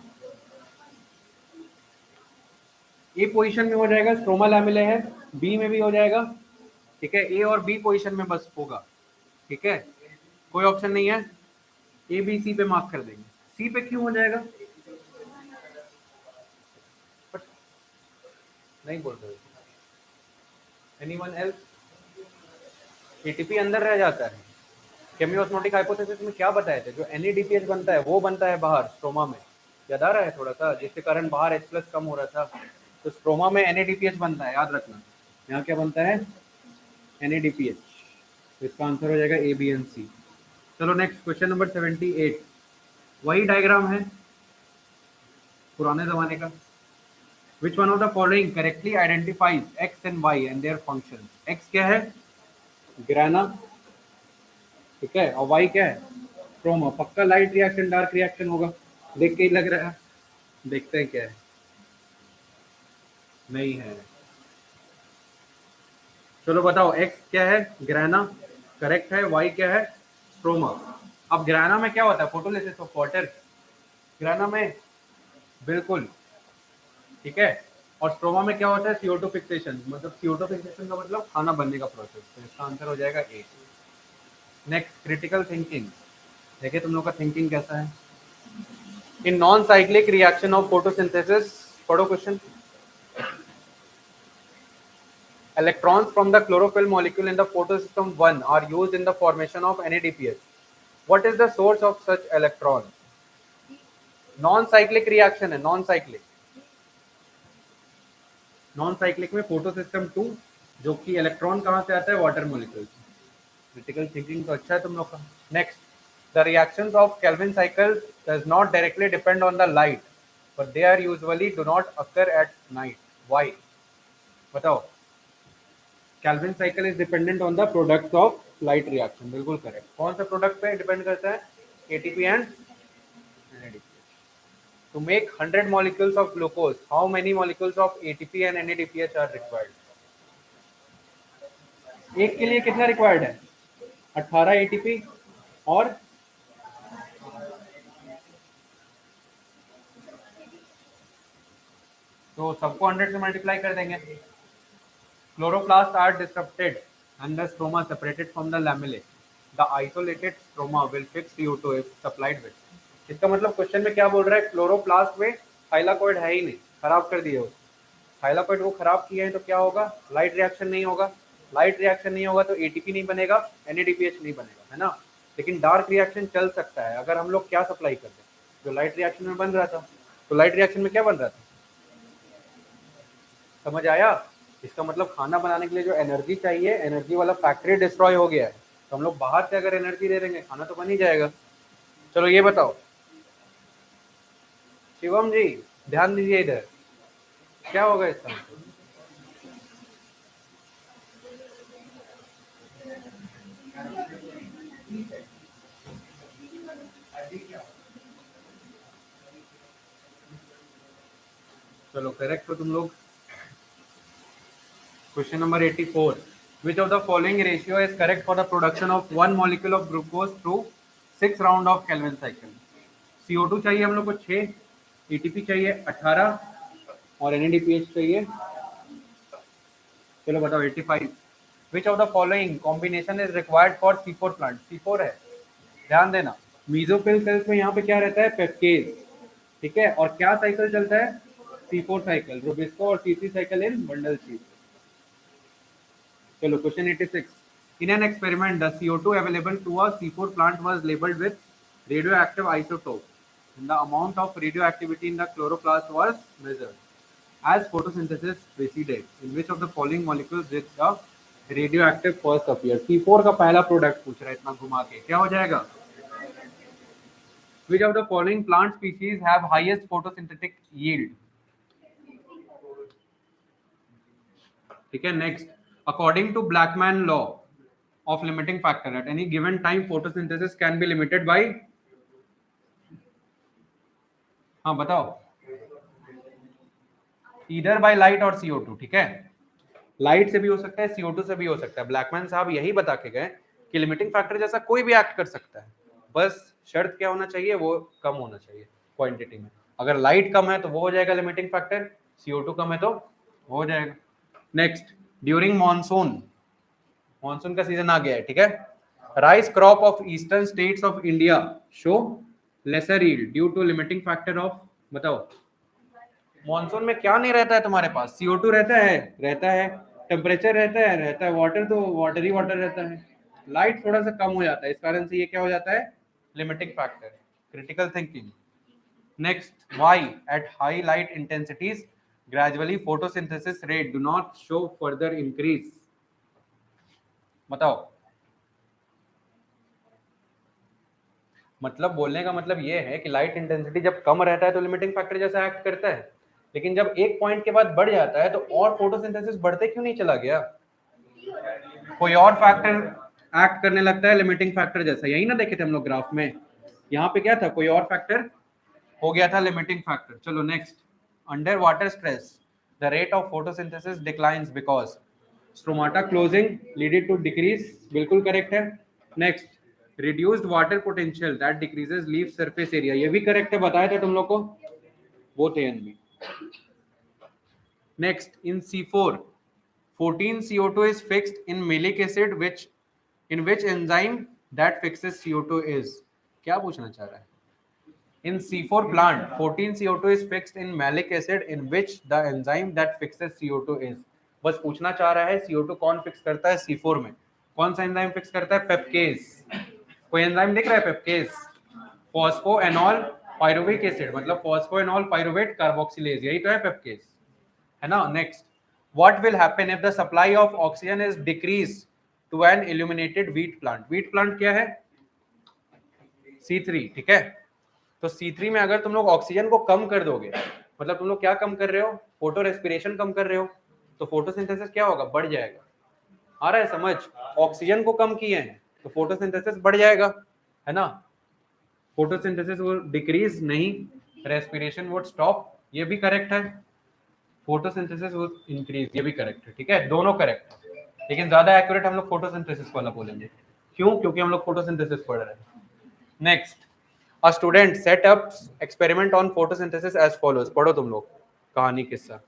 ए पोजीशन में हो जाएगा, स्ट्रोमा लैमेले है, बी में भी हो जाएगा, ठीक है, ए और बी पोजीशन में बस होगा, ठीक है, कोई ऑप्शन नहीं है, ए बी सी पे मार्क कर देंगे। सी पे क्यों हो जाएगा, बट नहीं बोल रहे, एनीवन एल्स, एटीपी अंदर रह जाता है। केमियोस्मोटिक हाइपोथेसिस में क्या बताए थे, जो एनएडीपीएच बनता है वो बनता है बाहर स्ट्रोमा में, याद आ रहा है थोड़ा सा, जिसके कारण बाहर H+ कम हो रहा था, तो स्ट्रोमा में एनएडीपीएच बनता है, याद रखना। यहाँ क्या बनता है, एनएडीपीएच, तो इसका आंसर हो जाएगा ए बी एंड सी। चलो नेक्स्ट क्वेश्चन नंबर 78, वही डायग्राम है पुराने जमाने का। Which one of the following correctly identifies X and Y and their function. X क्या है, ग्राना, ठीक है, और वाई क्या है, स्ट्रोमा। पक्का लाइट रिएक्शन डार्क रिएक्शन होगा, देख के ही लग रहा है, देखते हैं क्या है, नहीं है। चलो बताओ, एक्स क्या है, ग्राना, करेक्ट है, वाई क्या है, स्ट्रोमा। अब ग्राना में क्या होता है, फोटोलिसिस ऑफ वाटर, ग्राना में, बिल्कुल, ठीक है, और स्ट्रोमा में क्या होता है, CO2 फिक्सेशन, मतलब CO2 फिक्सेशन का मतलब खाना बनने का प्रोसेस, तो इसका आंसर हो जाएगा ए। नेक्स्ट, क्रिटिकल थिंकिंग, देखिए तुम लोग का थिंकिंग कैसा है। In non cyclic reaction of photosynthesis, पढ़ो question. Electrons from the chlorophyll molecule in the photosystem 1 are used in the formation of NADPH. What is the source of such electron? Non-cyclic reaction है, non-cyclic, non-cyclic में photosystem 2, जो कि इलेक्ट्रॉन कहाँ से आता है, वाटर मॉलिक्यूल से। क्रिटिकल थिंकिंग तो अच्छा है तुम लोग का। Next, the reactions of Kelvin cycle does not directly depend on the light, but they are usually do not occur at night. Why? बताओ। Kelvin cycle is dependent on the products of light reaction, बिल्कुल करेक्ट। कौन सा प्रोडक्ट पे डिपेंड करता है, ATP and NADPH। To make 100 molecules of glucose, how many molecules of ATP and NADPH are required? एक के लिए कितना रिक्वायर्ड है, 18 ATP और तो सबको 100 से मल्टीप्लाई कर देंगे। Chloroplasts are disrupted and the stroma separated from the lamellae. The isolated stroma will fix CO2 if supplied with. इसका मतलब क्वेश्चन में क्या बोल रहा है, क्लोरोप्लास्ट में थाइलाकोइड है ही नहीं, खराब कर दिए हो, थाइलाकोइड को खराब किए हैं तो क्या होगा, लाइट रिएक्शन नहीं होगा, लाइट रिएक्शन नहीं होगा तो एटीपी नहीं बनेगा, NADPH नहीं बनेगा, है ना। लेकिन डार्क रिएक्शन चल सकता है अगर हम लोग क्या सप्लाई कर दें, जो लाइट रिएक्शन में बन रहा था, तो लाइट रिएक्शन में क्या बन रहा था, समझ आया। इसका मतलब खाना बनाने के लिए जो एनर्जी चाहिए, एनर्जी वाला फैक्ट्री डिस्ट्रॉय हो गया है, तो हम लोग बाहर से अगर एनर्जी दे देंगे खाना तो बन ही जाएगा। चलो ये बताओ, शिवम जी ध्यान दीजिए इधर, क्या होगा इसका, चलो करेक्ट हो तुम लोग। Question number 84, which of the following ratio is correct for the production of 1 molecule of glucose through 6 round of Kelvin cycle? CO2 चाहिए हम लोग को 6, ATP चाहिए 18 और NADPH चाहिए, चलो बताओ 85, which of the following combination is required for C4 plant? C4 है, ध्यान देना, मीजोफिल सेल्स में यहाँ पे क्या रहता है, पेप्टेज, ठीक है, और क्या साइकिल चलता है, C4 साइकिल, रोबिस्को और CC cycle in bundle sheath. चलो question 86, in an experiment the CO2 available to a C4 plant was labeled with radioactive isotope, the amount of radioactivity in the chloroplast was measured as photosynthesis proceeded. In which of the following molecules did the radioactive first appear? C4 का पहला प्रोडक्ट पूछ रहा है इतना घुमा के, क्या हो जाएगा? Which of the following plant species have highest photosynthetic yield? ठीक है, next. According to Blackman law of limiting factor, at any given time photosynthesis can be limited by, हाँ बताओ, ईदर बाय लाइट और CO2. ठीक है, लाइट से भी हो सकता है, CO2 से भी हो सकता है. ब्लैकमैन साहब यही बता के गए कि लिमिटिंग फैक्टर जैसा कोई भी एक्ट कर सकता है, बस शर्त क्या होना चाहिए, वो कम होना चाहिए क्वांटिटी में. अगर लाइट कम है तो वो हो जाएगा लिमिटिंग फैक्टर, CO2 कम है तो हो जाएगा. नेक्स्ट, ड्यूरिंग मॉनसून, मॉनसून का सीजन आ गया है, ठीक है, rice crop of eastern states of India show lesser yield due to limiting factor of, बताओ. मॉनसून में क्या नहीं रहता है तुम्हारे पास? CO2 रहता है, टेम्परेचर रहता है, वाटर तो वाटर ही वाटर रहता है, लाइट थोड़ा सा कम हो जाता है, इस कारण से ये क्या हो जाता है? Limiting factor. Critical thinking. Next, why at high light intensities gradually photosynthesis rate do not show further increase? बताओ. मतलब बोलने का मतलब ये है कि लाइट इंटेंसिटी जब कम रहता है तो लिमिटिंग फैक्टर जैसा एक्ट करता है, लेकिन जब एक पॉइंट के बाद बढ़ जाता है तो और फोटोसिंथेसिस बढ़ते क्यों नहीं चला गया? कोई और फैक्टर एक्ट करने लगता है लिमिटिंग फैक्टर जैसा. यही ना देखे थे हम लोग ग्राफ में, यहाँ पे क्या था? कोई और फैक्टर हो गया था लिमिटिंग फैक्टर. चलो next, under water stress the rate of photosynthesis declines because stromata closing leaded to decrease. बिल्कुल करेक्ट है. Next, reduced water potential that decreases leaf surface area. ये भी करेक्ट है, बताया था तुम लोग को, वो थे NB. Next, in C4 14 CO2 is fixed in malic acid which in which enzyme that fixes CO2 is. क्या पूछना चाह रहा है? In C4 plant 14 CO2 is fixed in malic acid in which the enzyme that fixes CO2 is. बस पूछना चाह रहा है CO2 कौन फिक्स करता है C4 में, कौन सा एंजाइम फिक्स करता है? पेप्केज. कोई एंजाइम दिख रहा है? पेप्केज, फॉस्फोएनॉल पाइरुविक एसिड, मतलब फॉस्फोएनॉल पाइरुवेट कार्बोक्सिलेज, यही तो है पेप्केज, है ना. Next, what will happen if the supply of oxygen is decreased to an illuminated wheat plant? wheat plant क्या है? C3. ठीक है, तो C3 में अगर तुम लोग ऑक्सीजन को कम कर दोगे, मतलब तुम लोग क्या कम कर रहे हो? फोटो रेस्पिरेशन कम कर रहे हो, तो फोटोसिंथेसिस क्या होगा? बढ़ जाएगा. आ रहा है समझ? ऑक्सीजन को कम किए हैं तो फोटोसिंथेसिस बढ़ जाएगा, है ना. फोटोसिंथेसिस वो डिक्रीज नहीं, रेस्पिरेशन वुड स्टॉप, ये भी करेक्ट है. फोटोसिंथेसिस वुड इंक्रीज, ये भी करेक्ट है. ठीक है, दोनों करेक्ट है, लेकिन ज्यादा एक्यूरेट हम लोग फोटोसिंथेसिस वाला बोलेंगे. क्यों? क्योंकि हम लोग फोटोसिंथेसिस पढ़ रहे हैं. Next, a student set up experiment on photosynthesis as follows. पढ़ो तुम लोग कहानी किस्सा.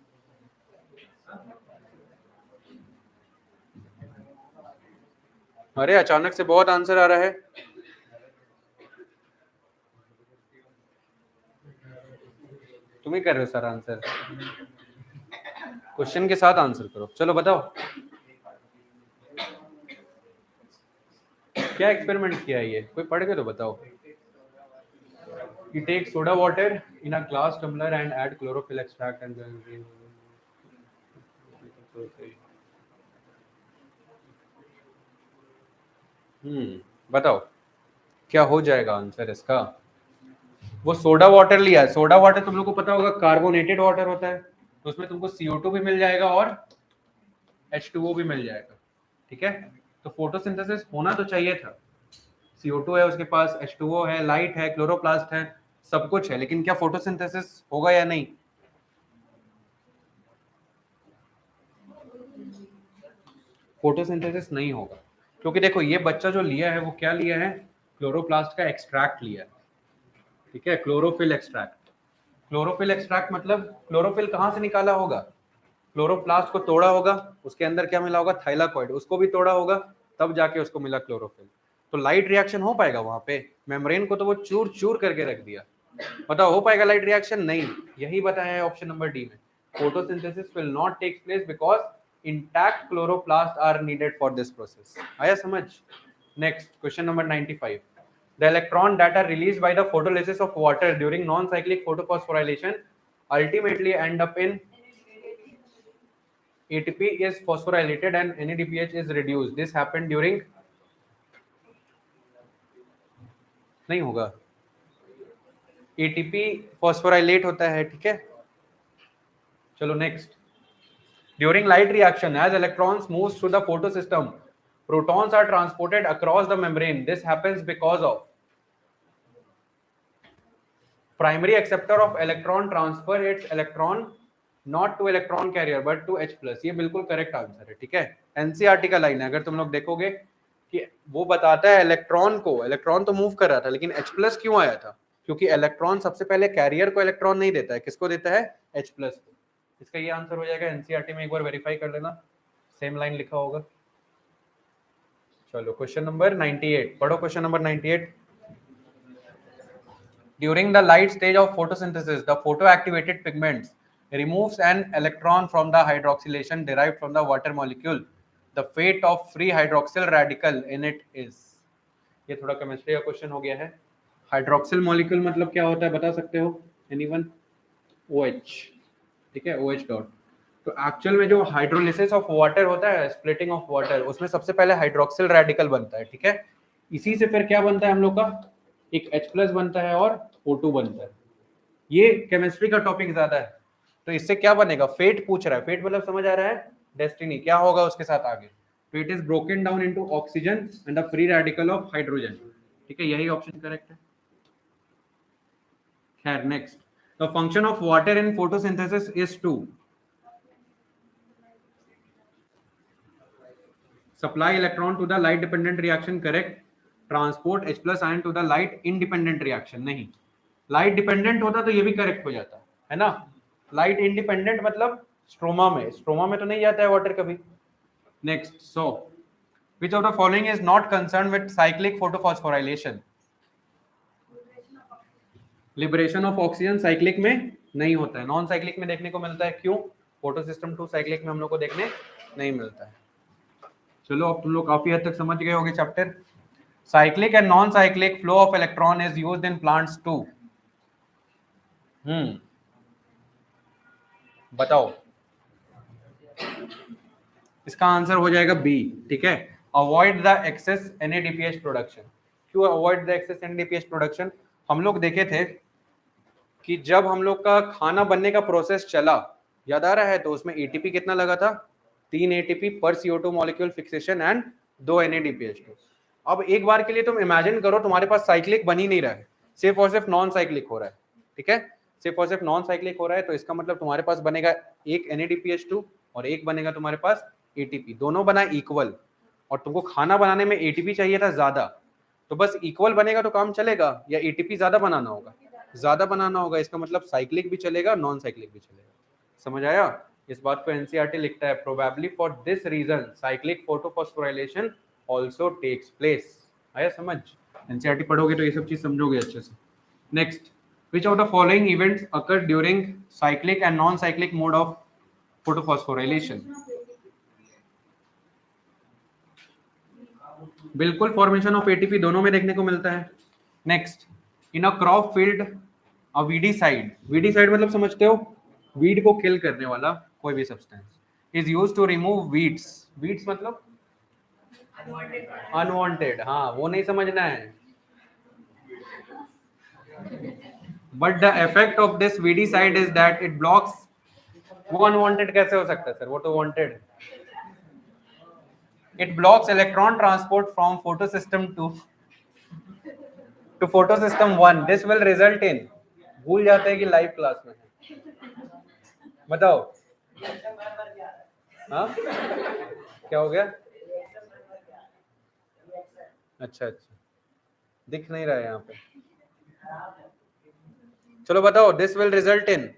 अरे अचानक से बहुत आंसर आ रहा है. तुम ही कर रहे हो सर आंसर, क्वेश्चन के साथ आंसर करो. चलो बताओ क्या एक्सपेरिमेंट किया है ये, कोई पढ़ के तो बताओ. You take soda water in a glass tumbler and add chlorophyll extract and बताओ क्या हो जाएगा आंसर इसका. वो सोडा वाटर लिया है, सोडा वाटर तुम लोग को पता होगा कार्बोनेटेड वाटर होता है, तो उसमें तुमको CO2 भी मिल जाएगा और H2O भी मिल जाएगा. ठीक है, तो फोटोसिंथेसिस होना तो चाहिए था. CO2 है उसके पास, H2O है, लाइट है, क्लोरोप्लास्ट है, सब कुछ है, लेकिन क्या फोटोसिंथेसिस होगा या नहीं? फोटोसिंथेसिस नहीं होगा, क्योंकि देखो ये बच्चा जो लिया है वो क्या लिया है? क्लोरोप्लास्ट का एक्सट्रैक्ट लिया है. ठीक है, क्लोरोफिल एक्सट्रैक्ट. क्लोरोफिल एक्सट्रैक्ट मतलब क्लोरोफिल कहाँ से निकाला होगा? क्लोरोप्लास्ट को तोड़ा होगा, उसके अंदर क्या मिला होगा? थाइलाकॉइड. उसको भी तोड़ा होगा, तब जाके उसको मिला क्लोरोफिल. तो लाइट रिएक्शन हो पाएगा वहां पे? मेम्ब्रेन को तो वो चूर चूर करके रख दिया. बताओ हो पाएगा लाइट रिएक्शन? नहीं. यही बताया है ऑप्शन नंबर डी में, photosynthesis will not take place because intact chloroplast are needed for this process. आया समझ? Next, question number 95. The electron that are released by the photolysis of water during non-cyclic photophosphorylation ultimately end up in ATP is phosphorylated and NADPH is reduced. This happened during, नहीं होगा, ATP phosphorylate होता है, ठीक है. चलो next. During light reaction, as electrons moves through the photosystem, protons are transported across the membrane. This happens because of primary acceptor of electron transfer its electron not to electron carrier but to H plus. ये बिल्कुल करेक्ट आंसर है, ठीक है. एनसीईआरटी का लाइन है, अगर तुम लोग देखोगे कि वो बताता है इलेक्ट्रॉन तो मूव कर रहा था, लेकिन H प्लस क्यों आया था? क्योंकि इलेक्ट्रॉन सबसे पहले कैरियर को इलेक्ट्रॉन नहीं देता है, किसको देता है? H प्लस को. इसका ये आंसर हो जाएगा. एनसीईआरटी में एक बार वेरीफाई कर लेना, सेम लाइन लिखा होगा. चलो क्वेश्चन नंबर 98 पढ़ो. Question number 98. During the light stage of photosynthesis, the photoactivated pigments removes an electron from the hydroxylation derived from the water molecule. The fate of free hydroxyl radical in it is. ये थोड़ा केमिस्ट्री का क्वेश्चन हो गया है. हाइड्रोक्सिल मॉलिक्यूल मतलब क्या होता है बता सकते हो? एनीवन? OH, ठीक है, OH डॉट. तो एक्चुअल में जो हाइड्रोलिसिस ऑफ वाटर होता है, स्प्लिटिंग ऑफ वाटर, उसमें सबसे पहले हाइड्रोक्सिल रेडिकल बनता है, ठीक है. इसी से फिर क्या बनता है हम लोग का? एक H प्लस बनता है और O2 बनता है. ये केमिस्ट्री का टॉपिक ज्यादा है, तो इससे क्या बनेगा? फेट पूछ रहा है. फेट मतलब समझ आ रहा है? डेस्टिनी. क्या होगा उसके साथ आगे? Fate is broken down into oxygen and the free radical of hydrogen, ठीक है. यही ऑप्शन करेक्ट है. खैर next. The function of water in photosynthesis is to supply electron to the light dependent reaction, correct. Transport H plus ion to the light independent reaction, नहीं. लाइट डिपेंडेंट होता तो ये भी करेक्ट हो जाता है ना. लाइट इंडिपेंडेंट मतलब स्ट्रोमा में तो नहीं जाता है वाटर कभी. Next. So which of the following is not concerned with cyclic photophosphorilation? Liberation of oxygen cyclic में नहीं होता है, नॉन साइक्लिक में देखने को मिलता है. क्यों? फोटोसिस्टम 2 साइक्लिक में हम लोग को देखने नहीं मिलता है. चलो अब तुम लोग काफी हद तक समझ गए होंगे chapter. Cyclic and non cyclic flow of electron is used in plants to. बताओ. इसका आंसर हो जाएगा बी, ठीक है. Avoid the excess NADPH production. क्यों avoid the excess NADPH production? हम लोग देखे थे कि जब हम लोग का खाना बनने का प्रोसेस चला, याद आ रहा है, तो उसमें ATP कितना लगा था? 3 ATP पर CO2 molecule fixation and 2 NADPH2. अब एक बार के लिए तुम इमेजिन करो तुम्हारे पास साइक्लिक बन ही नहीं रहा है, सिर्फ और सिर्फ नॉन साइक्लिक हो रहा है, ठीक है. सिर्फ और सिर्फ नॉन साइक्लिक हो रहा है, तो इसका मतलब तुम्हारे पास बनेगा एक NADPH2 और एक बनेगा तुम्हारे पास ATP. दोनों बना इक्वल, और तुमको खाना बनाने में ATP चाहिए था ज्यादा, तो बस इक्वल बनेगा तो काम चलेगा, या ATP ज्यादा बनाना होगा? ज्यादा बनाना होगा. इसका मतलब साइक्लिक भी चलेगा, नॉन साइक्लिक भी चलेगा. समझ आया? इस बात को एनसीईआरटी लिखता है. Probably for this reason cyclic photophosphorylation also takes place. आया समझ? एनसीईआरटी पढ़ोगे तो ये सब चीज समझोगे अच्छे से. Next. Which of the following events occur during cyclic and non cyclic mode of photophosphorylation? बिल्कुल फॉर्मेशन ऑफ एटीपी दोनों में देखने को मिलता है. Next. In a crop field a weedicide. Weedicide मतलब समझते हो? वीड को किल करने वाला कोई भी substance is used to remove weeds. Weeds मतलब अनवांटेड. हाँ, वो नहीं समझना है. But the effect of this weedicide is that it blocks. वो अनवांटेड कैसे हो सकता है सर? वो तो wanted. It blocks electron transport from photosystem to photosystem 1. This will result in. भूल जाते हैं कि लाइव क्लास में है. बताओ. हाँ, क्या हो गया? अच्छा, दिख नहीं रहा है यहाँ पे. चलो बताओ. This will result in.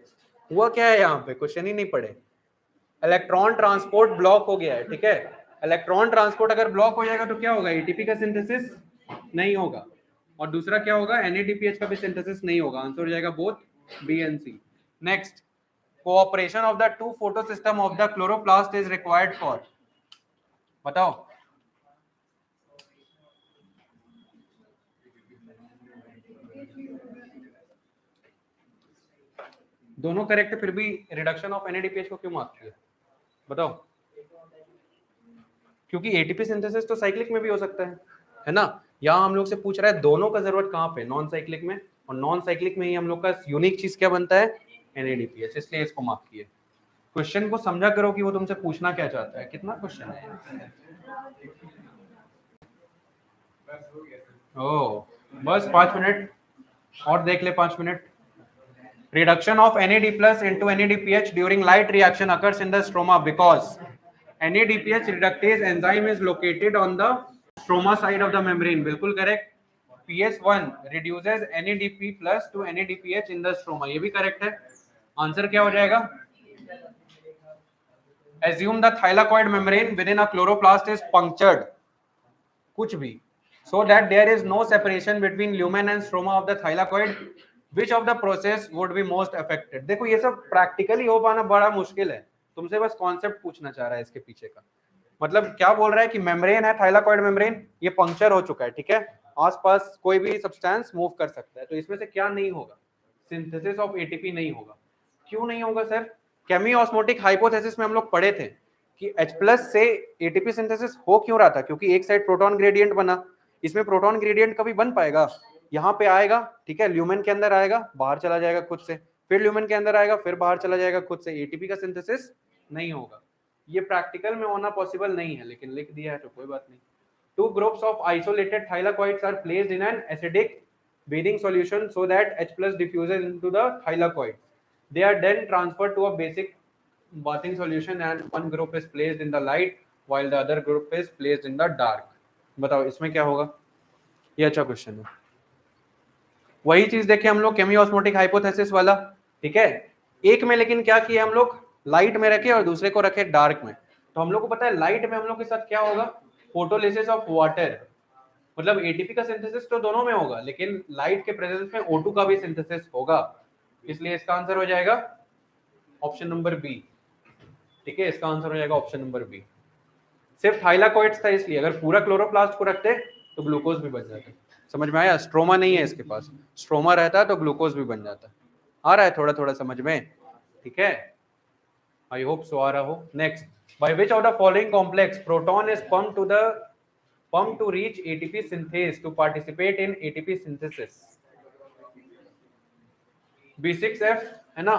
हुआ क्या है यहाँ पे? क्वेश्चन ही नहीं पढ़े. इलेक्ट्रॉन ट्रांसपोर्ट ब्लॉक हो गया है, ठीक है. इलेक्ट्रॉन ट्रांसपोर्ट अगर ब्लॉक हो जाएगा तो क्या होगा? एटीपी का सिंथेसिस नहीं होगा, और दूसरा क्या होगा? NADPH का भी सिंथेसिस नहीं होगा. आंसर हो जाएगा both B and C. Next. Cooperation of the two photosystem of the chloroplast is required for. बताओ. दोनों करेक्ट है, फिर भी रिडक्शन ऑफ NADPH को क्यों मार्क किया बताओ? क्योंकि एटीपी सिंथेसिस तो साइक्लिक में भी हो सकता है ना। यहाँ हम लोग से पूछ रहा है दोनों का जरूरत कहाँ पे, नॉन साइक्लिक में, और नॉन साइक्लिक में ही हम लोग का यूनिक चीज क्या बनता है, NADPH, इसलिए इसको मार्क किए। क्वेश्चन को समझा करो कि वो तुमसे पूछना क्या चाहता है। कितना क्वेश्चन है? ओ बस 5 मिनट और देख ले, 5 minute. Reduction of NAD plus into NADPH during light reaction occurs in the stroma because NADPH reductase enzyme is located on the stroma side of the membrane. बिल्कुल correct. PS1 reduces NADP plus to NADPH in the stroma, ये भी करेक्ट है। आंसर क्या हो जाएगा? Assume the thylakoid membrane within a chloroplast is punctured, कुछ भी, so that there is no separation between lumen and stroma of the thylakoid. Which of the process would be most affected? देखो ये सब प्रैक्टिकली हो पाना बड़ा मुश्किल है, तुमसे बस कॉन्सेप्ट पूछना चाह रहा है इसके पीछे का। मतलब क्या बोल रहा है कि मेम्ब्रेन है, थाइलाकॉइड मेम्ब्रेन, ये पंक्चर हो चुका है, ठीक है, आसपास कोई भी सब्सटेंस मूव कर सकता है, तो इसमें से क्या नहीं होगा? सिंथेसिस ऑफ एटीपी नहीं होगा। क्यों नहीं होगा सर? केमी ऑस्मोटिक हाइपोथेसिस में हम लोग पढ़े थे कि H+ से एटीपी सिंथेसिस हो क्यों रहा था, क्योंकि एक साइड प्रोटॉन ग्रेडियंट बना, इसमें प्रोटॉन ग्रेडियंट कभी बन पाएगा? यहाँ पे आएगा, ठीक है, ल्यूमेन के अंदर आएगा, बाहर चला जाएगा खुद से, फिर ल्यूमेन के अंदर आएगा, फिर बाहर चला जाएगा खुद से, एटीपी का सिंथेसिस नहीं होगा। ये प्रैक्टिकल में होना पॉसिबल नहीं है, लेकिन लिख दिया है तो कोई बात नहीं। 2 groups of isolated thylakoids are placed in an acidic bathing solution so that H+ diffuses into the thylakoid. They are then transferred to a basic bathing solution and one group is placed in the light while the other group is placed in the dark. बताओ इसमें क्या होगा? ये अच्छा क्वेश्चन है। वही चीज देखे हम लोग केमी ऑस्मोटिक हाइपोथेसिस वाला, ठीक है, एक में लेकिन क्या किया हम लोग, लाइट में रखे और दूसरे को रखे डार्क में। तो हम लोग को पता है लाइट में हम लोग के साथ क्या होगा, फोटोलिसिस ऑफ वाटर, मतलब एटीपी का सिंथेसिस तो दोनों में होगा, लेकिन लाइट के प्रेजेंस में O2 का भी सिंथेसिस होगा, इसलिए इसका आंसर हो जाएगा ऑप्शन नंबर बी। ठीक है, इसका आंसर हो जाएगा ऑप्शन नंबर बी। सिर्फ थाइलाकॉइड्स था इसलिए, अगर पूरा क्लोरोप्लास्ट को रखते तो ग्लूकोज भी बन जाता। समझ में आया? स्ट्रोमा नहीं है इसके पास, स्ट्रोमा रहता तो ग्लूकोज भी बन जाता। आ रहा है थोड़ा थोड़ा समझ में? ठीक है, आई होप सो आ रहा हो। Next, by which of the following complex proton is pumped to reach ATP synthase to participate in ATP synthesis? B6F है ना,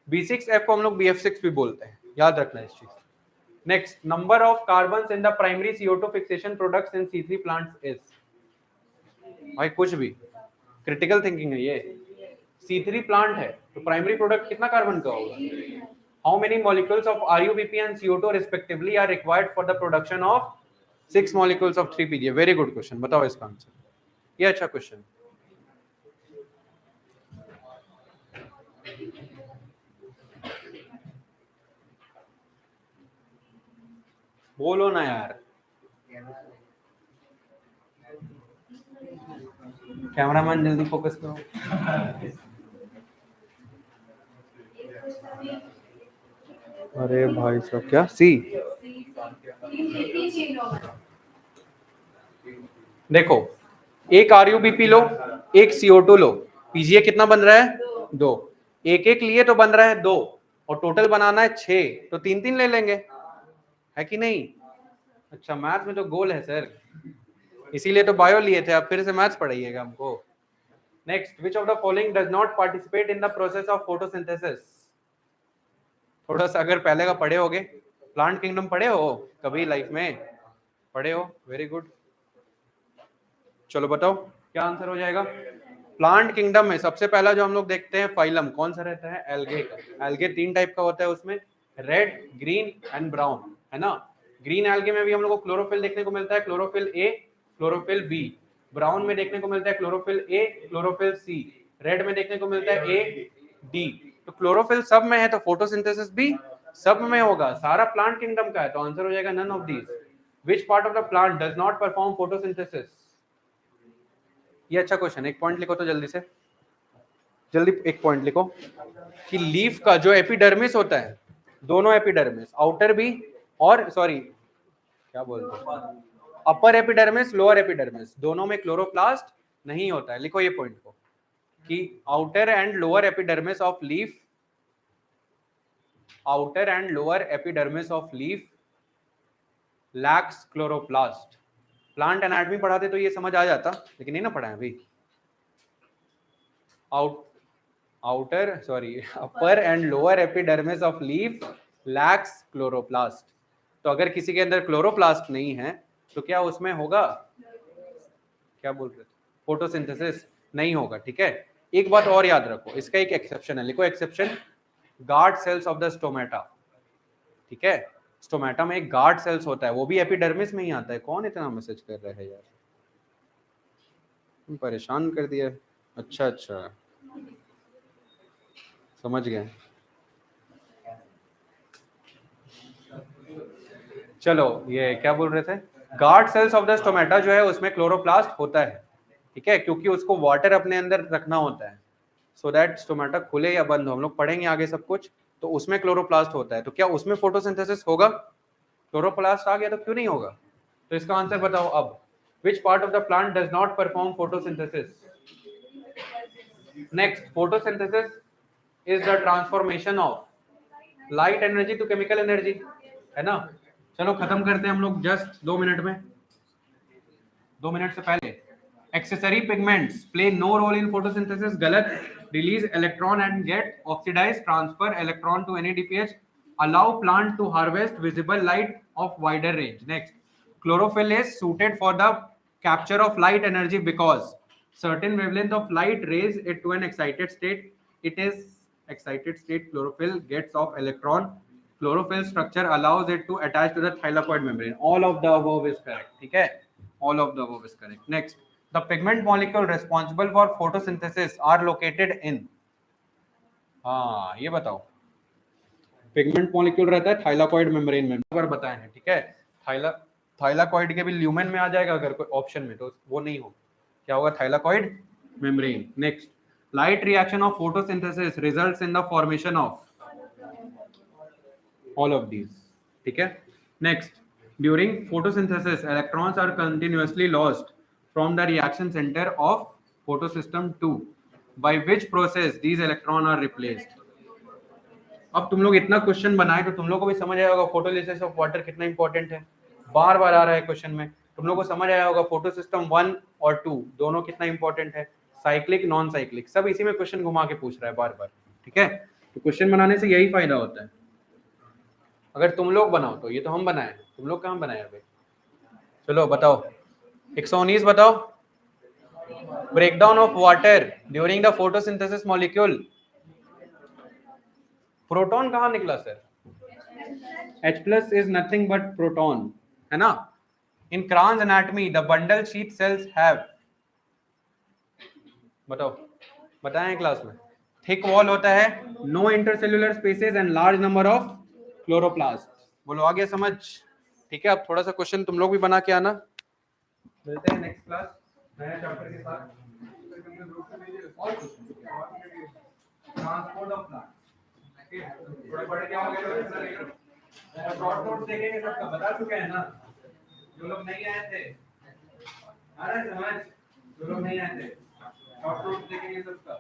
B6F को हम लोग BF6 भी बोलते हैं, याद रखना इस चीज। Next, number of carbons in the primary CO2 fixation products in C3 plants is? भाई कुछ भी, क्रिटिकल थिंकिंग है ये। C3 प्लांट है तो प्राइमरी प्रोडक्ट कितना कार्बन का होगा? How many molecules of RuBP and CO2 respectively are required for the production of 6 molecules of 3PGA? Very good question, बताओ इसका आंसर। ये अच्छा क्वेश्चन। बोलो ना यार, कैमरामैन जल्दी फोकस करो। अरे भाई साहब, क्या सी? देखो, एक RuBP लो, एक CO2 लो, PGA कितना बन रहा है? 2। एक एक लिए तो बन रहा है 2, और टोटल बनाना है 6, तो 3-3 ले लेंगे, है कि नहीं? अच्छा, मैथ में तो गोल है सर, इसीलिए तो बायो लिए थे, आप फिर से मैथ्स पढ़ाइएगा हमको। Next, which of the following does not participate in the process of photosynthesis? थोड़ा सा अगर पहले का पढ़े होगे, प्लांट किंगडम पढ़े हो कभी लाइफ में? पढ़े हो, वेरी गुड। चलो बताओ क्या आंसर हो जाएगा। प्लांट किंगडम में सबसे पहला जो हम लोग देखते हैं फाइलम कौन सा रहता है? एल्गे का। एल्गे 3 टाइप का होता है, उसमें रेड, ग्रीन एंड ब्राउन, है ना। ग्रीन एल्गे में भी हम लोग को क्लोरोफिल देखने को मिलता है, chlorophyll A, chlorophyll B. Brown में देखने को मिलता है chlorophyll A, chlorophyll C. Red में देखने को मिलता है ए, डी। तो क्लोरोफिल सब में है तो फोटोसिंथेसिस भी सब में होगा, सारा प्लांट किंगडम का है, तो आंसर हो जाएगा none of these. Which part of the plant does not perform photosynthesis? ये अच्छा क्वेश्चन, एक पॉइंट लिखो तो जल्दी से, जल्दी एक पॉइंट लिखो कि लीफ का जो एपिडर्मिस होता है, दोनों एपिडर्मिस, आउटर भी और सॉरी क्या बोलते हैं, अपर एपिडर्मिस, लोअर एपिडर्मिस, दोनों में क्लोरोप्लास्ट नहीं होता है। लिखो ये पॉइंट को कि outer and lower epidermis of leaf outer and lower epidermis of leaf lacks chloroplast. Plant anatomy पढ़ाते तो ये समझ आ जाता, लेकिन नहीं ना पढ़ा है अभी। Upper and lower epidermis of leaf lacks chloroplast. तो अगर किसी के अंदर क्लोरोप्लास्ट नहीं है तो क्या उसमें होगा, क्या बोल रहे थे, फोटोसिंथेसिस नहीं होगा। ठीक है, एक बात और याद रखो, इसका एक एक्सेप्शन है, लिखो exception, guard cells of the stomata. ठीक है, स्टोमेटा में एक गार्ड सेल्स होता है, वो भी एपिडर्मिस में ही आता है। कौन इतना मैसेज कर रहा है यार, तुम परेशान कर दिया। अच्छा अच्छा, समझ गए। चलो, ये क्या बोल रहे थे, guard cells of the stomata जो है उसमें क्लोरोप्लास्ट होता है। ठीक है, क्योंकि उसको वाटर अपने अंदर रखना होता है, सो दैट स्टोमेटा खुले या बंद हो, हम लोग पढ़ेंगे आगे सब कुछ, तो उसमें क्लोरोप्लास्ट होता है। तो क्या उसमें फोटोसिंथेसिस होगा? क्लोरोप्लास्ट आ गया तो क्यों नहीं होगा? तो इसका आंसर बताओ अब, which part of the plant does not perform photosynthesis? Next, photosynthesis is the transformation of light energy to chemical energy, है ना। चलो खत्म करते हैं हम लोग जस्ट 2 मिनट में, 2 मिनट से पहले। Accessory pigments play no role in photosynthesis, गलत। Release electron and get oxidise, transfer electron to NADPH, allow plant to harvest visible light of wider range. Next, chlorophyll is suited for the capture of light energy because certain wavelength of light raise it to an excited state. It is excited state chlorophyll gets off electron. Chlorophyll structure allows it to attach to the thylakoid membrane. All of the above is correct. ठीक है, all of the above is correct. Next, the pigment molecule responsible for photosynthesis are located in, हाँ ये बताओ, पिगमेंट मॉलिक्यूल रहता है थाइलाकॉइड मेम्ब्रेन में, बार बताए हैं। ठीक है, थाइलाकॉइड के भी ल्यूमेन में आ जाएगा अगर कोई ऑप्शन में, तो वो नहीं हो, क्या होगा, thylakoid membrane. Next, light reaction of photosynthesis results in the formation of all of these. ठीक है, next, during photosynthesis electrons are continuously lost from the reaction centre of photosystem 2, by which process these electron are replaced. अब तुम लोग इतना क्वेश्चन बनाए तो तुम लोग को भी समझ आया होगा फोटोलिसिस ऑफ वाटर कितना इंपॉर्टेंट है, बार बार आ रहा है क्वेश्चन में। तुम लोग को समझ आया होगा फोटो सिस्टम 1 और 2 दोनों कितना इंपॉर्टेंट है, साइक्लिक नॉन साइक्लिक, सब इसी में क्वेश्चन घुमा के पूछ रहा है बार बार। ठीक है, तो क्वेश्चन बनाने से यही फायदा होता है। अगर तुम लोग बनाओ तो, ये तो हम बनाए, तुम लोग कहाँ बनाए अभी। चलो बताओ, 119 बताओ, breakdown of water during the photosynthesis molecule. Proton कहाँ निकला sir, H+ is nothing but proton, है ना। In Kranz anatomy, the bundle sheath cells have, बताओ, बताएं क्लास में, थिक वॉल होता है, no intercellular spaces and large number of chloroplast. बोलो आ गया समझ। ठीक है, अब थोड़ा सा क्वेश्चन तुम लोग भी बना के आना। मिलते हैं नेक्स्ट क्लास नया चैप्टर के साथ। ट्रांसपोर्ट ऑफ प्लांट, थोड़ा पढ़ के आओगे तो शॉर्ट नोट्स देखेंगे, सबका बता चुके हैं ना, जो लोग नहीं आए थे, आ रहा है समझ, जो लोग नहीं आए थे शॉर्ट नोट्स देखेंगे सबका।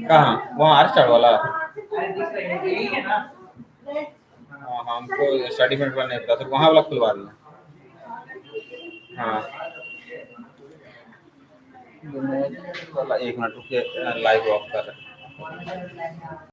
कहाँ, वहाँ आर्स्टार वाला। हाँ, हमको स्टडी मिनट वाला नहीं पता, तो वहाँ वाला खुलवा देना। हाँ, 1 मिनट रुकिए, लाइव ऑफ कर रहे हैं।